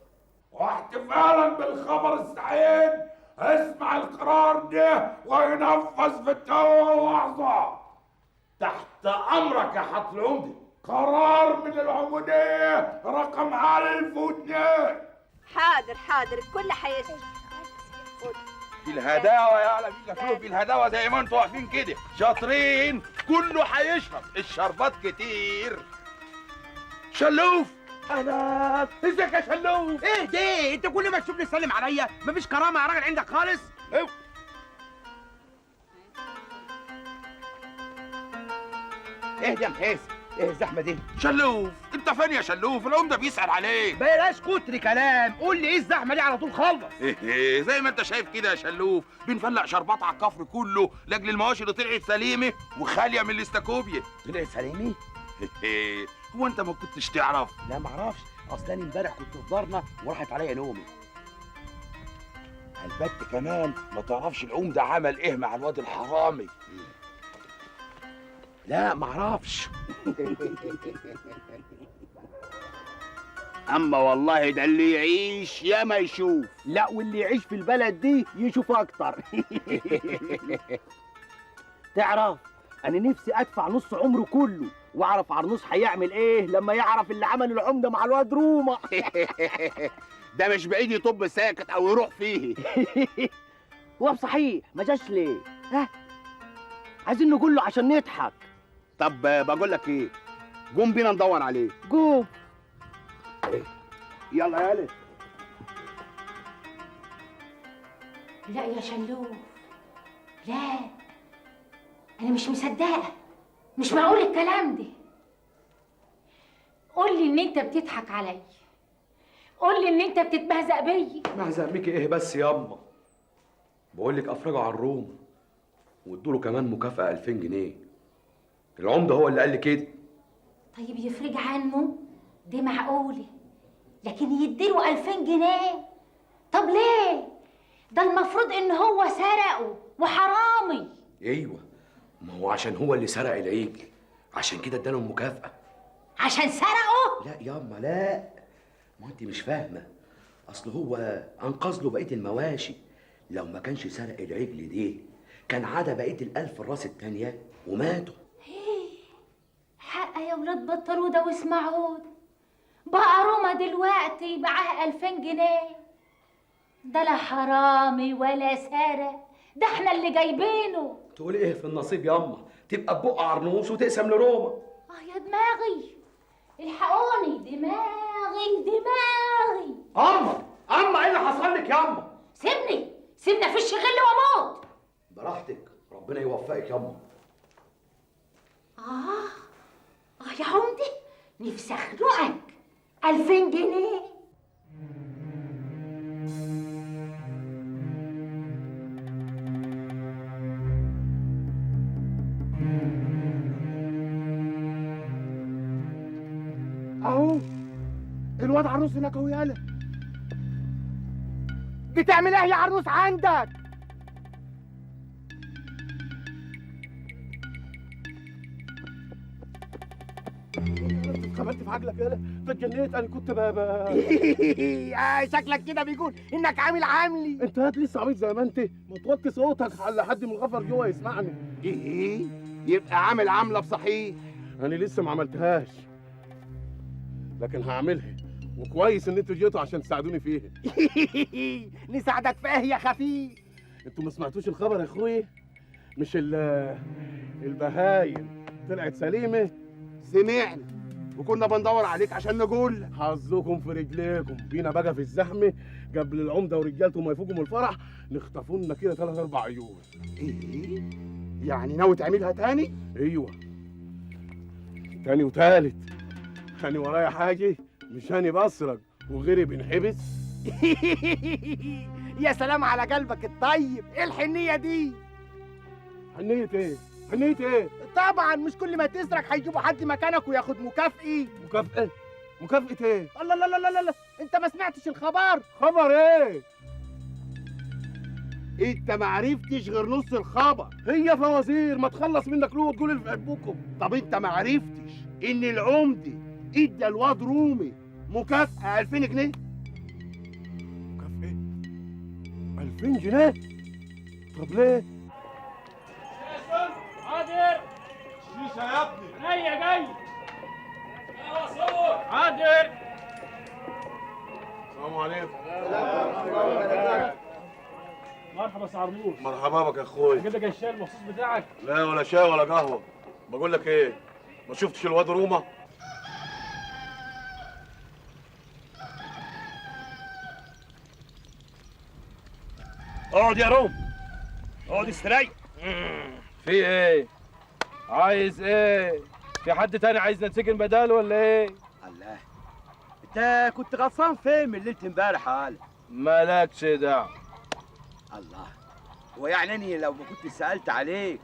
واحتفالا بالخبر السعيد اسمع القرار ده وينفذ في التو لحظة. تحت امرك يا حضرة العمدة. قرار من العمودية رقم 1002. حاضر الكل هيسمع. في الهداوة يا على في الهداوة زي ما انتوا واقفين كده شاطرين، كله هيشرب، الشربات كتير. شلوف اهلا، ازيك يا شلوف؟ ايه ده؟ انت كل ما تشوفني تسلم عليا؟ مفيش كرامه يا راجل عندك خالص؟ ايه ده يا محاسن؟ ايه الزحمه دي؟ شلوف انت فين يا شلوف؟ العمده بيسأل عليك. بلاش كتر كلام، قول لي ايه الزحمه دي على طول خلص. ايه زي ما انت شايف كده يا شلوف، بنفلق شربات على الكفر كله لاجل المواشي اللي طلعت سليمه وخاليه من الاستاكوبيا. طلعت سليمه؟ هو انت ما كنتش تعرف؟ لا ما اعرفش، اصل انا امبارح كنت في دارنا وراحت عليا نومي. البت كمان ما تعرفش العمده عمل ايه مع الواد الحرامي. لا ما اعرفش. اما والله ده اللي يعيش يا ما يشوف. لا واللي يعيش في البلد دي يشوف اكتر. تعرف انا نفسي ادفع نص عمره كله واعرف عرنوس هيعمل ايه لما يعرف اللي عمل العمده مع الواد روما. ده مش بعيد يطب ساكت او يروح فيه. هو بصحيح ما جاش ليه؟ ها عايزين نقول له عشان نضحك. طب بقول لك ايه، قوم بينا ندور عليه. قوم يلا يا ولد. لا يا شلوف، لا انا مش مصدقه، مش معقول الكلام ده. قول لي ان انت بتضحك عليا، قول لي ان انت بتتبهزق بيا. مهزق بيكي ايه بس ياما؟ بقول لك افرجوا على الروم وادوا له كمان مكافأة 2000 جنيه. العمده هو اللي قال لي كده. طيب يفرج عنه دي معقوله، لكن يديله 2000 جنيه؟ طب ليه؟ ده المفروض ان هو سرقه وحرامي. ايوه ما هو عشان هو اللي سرق العيد، عشان كده اداله المكافأة. عشان سرقه؟ لا ياما لا، ما انت مش فاهمه. اصل هو انقذ له بقيه المواشي، لو ما كانش سرق العجل دي كان عدا بقيه ال1000 الراس التانيه وماتوا. حق يا ولاد بطلوده واسمعوده، بقى روما دلوقتي معاه 2000 جنيه. ده لا حرامي ولا سارق، ده احنا اللي جايبينه. تقولي ايه في النصيب ياما؟ تبقى ببق عرنوس وتقسم لروما. يا دماغي الحقوني، دماغي. اما ايه اللي حصل لك ياما؟ سيبنا في الشغل واموت. براحتك، ربنا يوفقك ياما. يا عمدي نفسي اخنقك. 2000 جنيه اهو الواد عروس هناك اهو. يالا بتعمل ايه يا عروس عندك؟ اتخبلت في عجلك يالا، انت اتجنيت. انا كنت شكلك كده بيقول انك عاملي. انت هات لسه عبيط زي ما انت، ما توطي صوتك على حد من الغفر جوه يسمعني. ايه يبقى عامل عامله بصحيح؟ انا لسه ما عملتهاش لكن هعملها، وكويس ان انتوا جيتوا عشان تساعدوني فيها. نساعدك في ايه يا خفيف؟ انتوا ما سمعتوش الخبر يا اخويا؟ مش البهايم طلعت سليمه؟ سمعنا وكنا بندور عليك عشان نقول حظكم في رجليكم. بينا بقى في الزحمه قبل العمده ورجالته ما يفوقوا من الفرح نخطفوا لنا كده 3 4 عيون. ايه يعني ناوي تعملها تاني؟ ايوه تاني وتالت. انا ورايا حاجه مش هاني بسرج وغيري بنحبس. يا سلام على قلبك الطيب، ايه الحنيه دي؟ حنيه ايه؟ حنيه ايه؟ طبعا مش كل ما تسرق هيجيبوا حد مكانك وياخد مكافئه. مكافأة؟ مكافأة ايه؟ الله لا لا لا لا، انت ما سمعتش الخبر؟ خبر ايه؟ انت ما عرفتش غير نص الخبر. هي فوازير، ما تخلص منك له وتقول اللي في قلبكم. طب انت ما عرفتش ان العمده ادى الواد رومي مكافأة 2000 جنيه؟ مكافأة 2000 جنيه؟ طب ليه؟ عادل شيشة يا ابني. جاي جاي. عادل. السلام عليكم. مرحبا يا عرموش. مرحبا بك يا اخويا. اجيب لك الشاي المخصوص بتاعك. لا ولا شاي ولا قهوه. بقول لك ايه، ما شفتش الواد روما؟ اقعد يا روم، اقعد استريح. في ايه؟ عايز ايه؟ في حد تاني عايز نتسجن بداله ولا ايه؟ الله، انت كنت غلطان فين من ليله امبارح يا علي؟ مالكش دعوه. الله، هو يعني اني لو ما كنت سالت عليك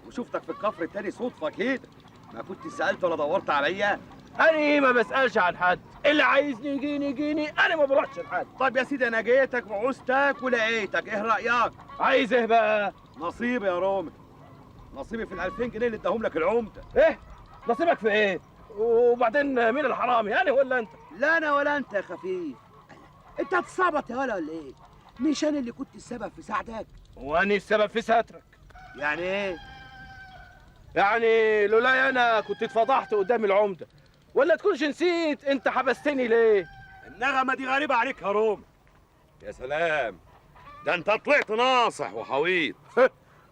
وشفتك في الكفر التاني صدفه كده ما كنت سالت ولا دورت عليا؟ انا ما بسالش عن حد، اللي عايزني يجيني انا ما بروحش لحد. طيب يا سيدي، انا جيتك وعوزتك ولقيتك، ايه رايك؟ عايز ايه بقى؟ نصيبي يا رومي، نصيبي في ال 2000 جنيه اللي اداهم لك العمده. ايه؟ نصيبك في ايه؟ وبعدين مين الحرامي، انا ولا انت؟ لا انا ولا انت يا خفيف. انت هتصابط يا ولا ايه؟ مش انا اللي كنت السبب في ساعدك؟ واني السبب في سترك. يعني ايه؟ يعني لولاي انا كنت اتفضحت قدام العمده، ولا تكونش نسيت انت حبستني ليه؟ النغمه دي غريبه عليك يا رومي. يا سلام، ده انت طلعت ناصح وحويط.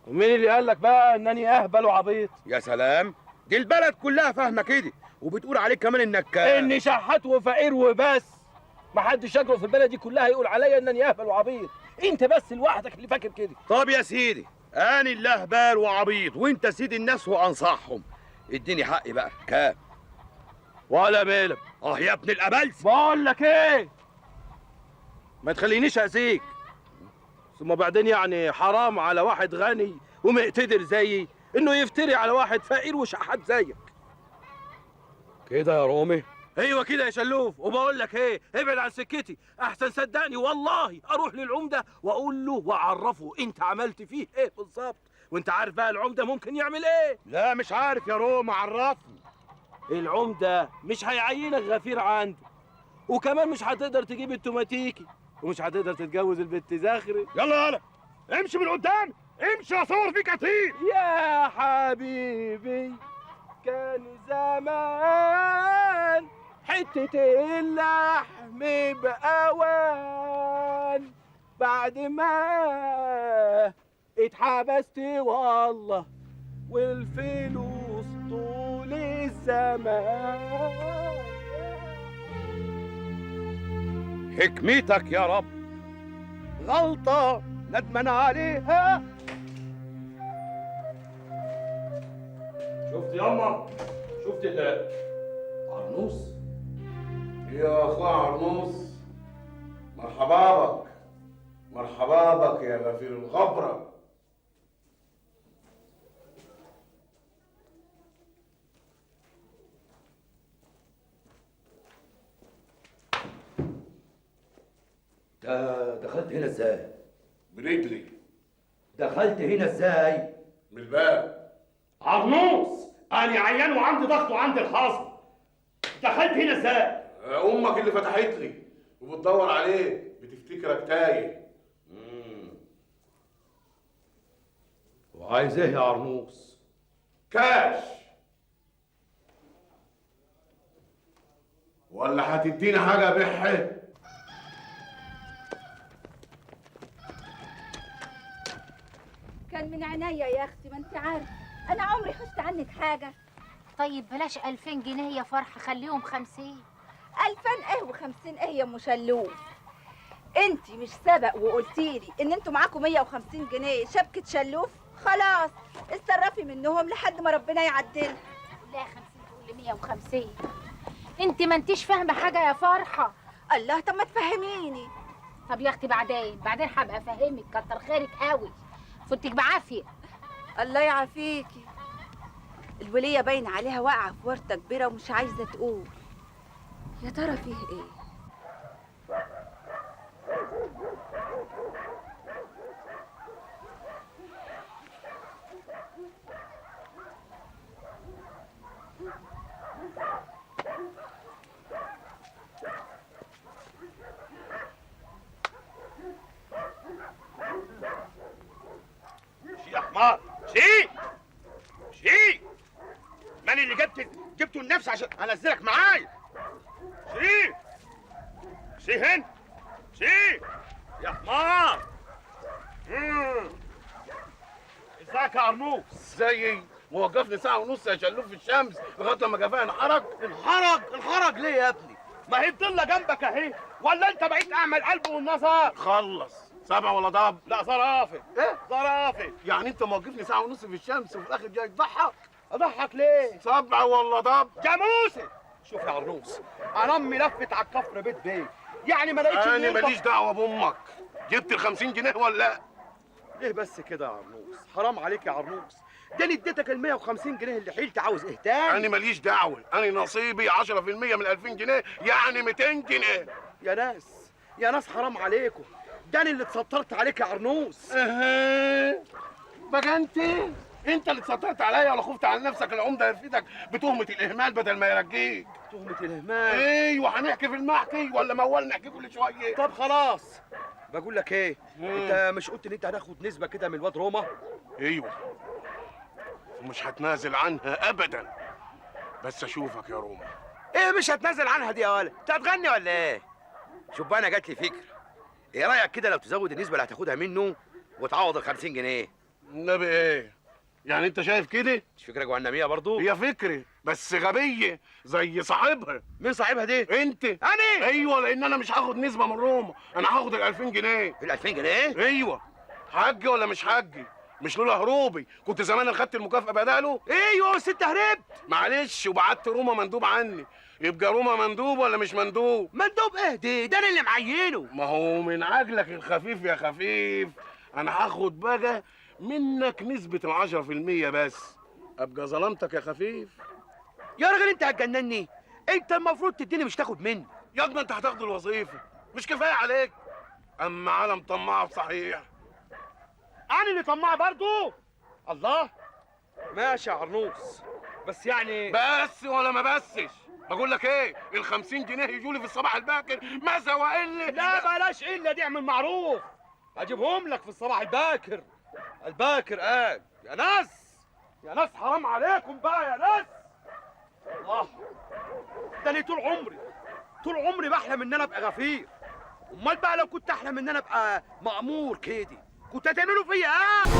ومين اللي قال لك بقى انني اهبل وعبيط؟ يا سلام، دي البلد كلها فاهمه كده، وبتقول عليك كمان انك اني شحات وفقير وبس. محدش يجرؤ في البلد دي كلها يقول عليا انني اهبل وعبيط، انت بس لوحدك اللي فاكر كده. طب يا سيدي، انا اللي اهبل وعبيط وانت سيد الناس وانصحهم. اديني حقي بقى، كام؟ ولا مالك. يا ابن الابلس، بقول لك ايه، ما تخلينيش اذيك. ثم بعدين يعني حرام على واحد غني ومقتدر زيي انه يفتري على واحد فقير وشحات زيك كده يا رومي. ايوه كده يا شلوف. وبقول لك ايه، ابعد عن سكتي احسن. صدقني والله اروح للعمده واقول له واعرفه انت عملت فيه ايه بالظبط، وانت عارف بقى العمده ممكن يعمل ايه. لا مش عارف يا رومي، عرفني. العمده مش هيعينك غفير عنده، وكمان مش هتقدر تجيب التوماتيكي، ومش هتقدر تتجوز البت زخري. يلا يلا امشي من قدام، امشي اصور فيك كتير. يا حبيبي كان زمان حتة اللحم بأوان، بعد ما اتحبست والله والفلوس طول الزمان. حكمتك يا رب، غلطة ندمان عليها. شفت ياما؟ شفت عرنوس؟ يا اخويا عرنوس، مرحبا بك، مرحبا بك يا غفير الغبرة. دخلت هنا ازاي؟ برجلي. دخلت هنا ازاي؟ من الباب. عرنوس، انا عيان وعندي ضغط وعندي الحصى. دخلت هنا ازاي؟ امك اللي فتحت لي وبتدور عليك، بتفتكرك تايه. وعايز ايه يا عرنوس؟ كاش ولا هتديني حاجه بحه؟ كان من عينيا يا اختي، ما انت عارفه انا عمري حست عنك حاجه. طيب بلاش 2000 جنيه يا فرحه، خليهم 50. 2000 ايه و50 ايه يا ام شلوف؟ انت مش سبق وقلتيلي ان انتوا معاكم 150 جنيه شبكه شلوف؟ خلاص اتصرفي منهم لحد ما ربنا يعدلها. لا 50 تقول لي 150. انت ما انتيش فاهمه حاجه يا فرحه. الله، طب ما تفهميني. طب يا اختي بعدين هبقى افهمك. كتر خيرك قوي، فوتك بعافيه. الله يعافيكي. الولية باين عليها واقعة في ورطة كبيرة ومش عايزة تقول. يا ترى فيه ايه؟ شي يا حمار، شي من اللي جبته النفس عشان انزلك معايا؟ شي هنا، شي يا حمار. ازيك يا ارنوس؟ زيي موقفني ساعة ونص يا شلوف في الشمس لغاية لما جفاها انحرج. انحرج ليه يا ابني؟ ما هي الضلة جنبك اهي، ولا انت بقيت اعمى القلب والنظر؟ خلص. سبع ولا ضب؟ لا زرافه. ايه؟ زرافه. يعني انت موقفني ساعة ونص في الشمس وفي الاخر جاي تضحك؟ اضحك ليه؟ سبع ولا ضب؟ جاموسه. شوف يا عروس، انا امي لفت على الكفر بيت بيه، يعني ما لقيتش انا ماليش دعوة بامك. جبت ال 50 جنيه ولا لا؟ ليه بس كده يا عرنوس؟ حرام عليك يا عرنوس، ده انا اديتك ال 150 جنيه اللي حيلت. عاوز ايه تاني؟ انا ماليش دعوة، انا نصيبي 10% من 2000 جنيه، يعني 200 جنيه. يا ناس حرام عليكم، ده انا اللي اتسطرت عليك يا عرنوس. بقى انت اللي اتسطرت عليا ولا خفت على نفسك؟ العمده يرفدك بتهمه الاهمال بدل ما يرجيك. تهمه الاهمال؟ ايوه، هنحكي في المحكي ولا موال نحكي كل شويه؟ طب خلاص، بقول لك ايه، انت مش قلت ان انت هتاخد نسبه كده من الواد روما؟ ايوه، ومش هتنازل عنها ابدا، بس اشوفك يا روما. ايه مش هتنازل عنها دي يا ولد؟ انت هتغني ولا ايه؟ شوف بقى، انا جات لي فكره. ايه رايك كده لو تزود النسبه اللي هتاخدها منه وتعوض ال 50 جنيه؟ النبي ايه؟ يعني انت شايف كده؟ مش فكره جهنميه برضو؟ هي فكره بس غبيه زي صاحبها. مين صاحبها دي؟ انت. انا؟ ايوه، لان انا مش هاخد نسبه من روما، انا هاخد ال 2000 جنيه. ال 2000 جنيه؟ ايوه. حجي ولا مش حجي؟ مش لولا هروبي كنت زمان خدت المكافاه بداله. ايوه بس انت هربت. معلش، وبعت روما مندوب عني. يبقى روما مندوب ولا مش مندوب؟ مندوب ايه دي؟ ده انا اللي معينه. ما هو من عجلك الخفيف يا خفيف انا هاخد بقى منك نسبة ال 10% بس. ابقى ظلمتك يا خفيف. يا راجل انت هتجنني، انت المفروض تديني مش تاخد مني. يا ابني انت هتاخد الوظيفة، مش كفاية عليك؟ اما عالم طماع صحيح. انا اللي طماع برضو؟ الله، ماشي يا عرنوس، بس يعني بس ولا ما بسش. بقول لك ايه، ال 50 جنيه يجوا لي في الصباح الباكر ماذا والا. لا بلاش الا دي، اعمل معروف، هجيبهم لك في الصباح الباكر. الباكر قال يا ناس حرام عليكم بقى يا ناس. الله، ده انا طول عمري بحلم ان انا ابقى غفير. امال بقى لو كنت احلم ان انا ابقى مأمور كده كنت هتعملوا فيا ايه؟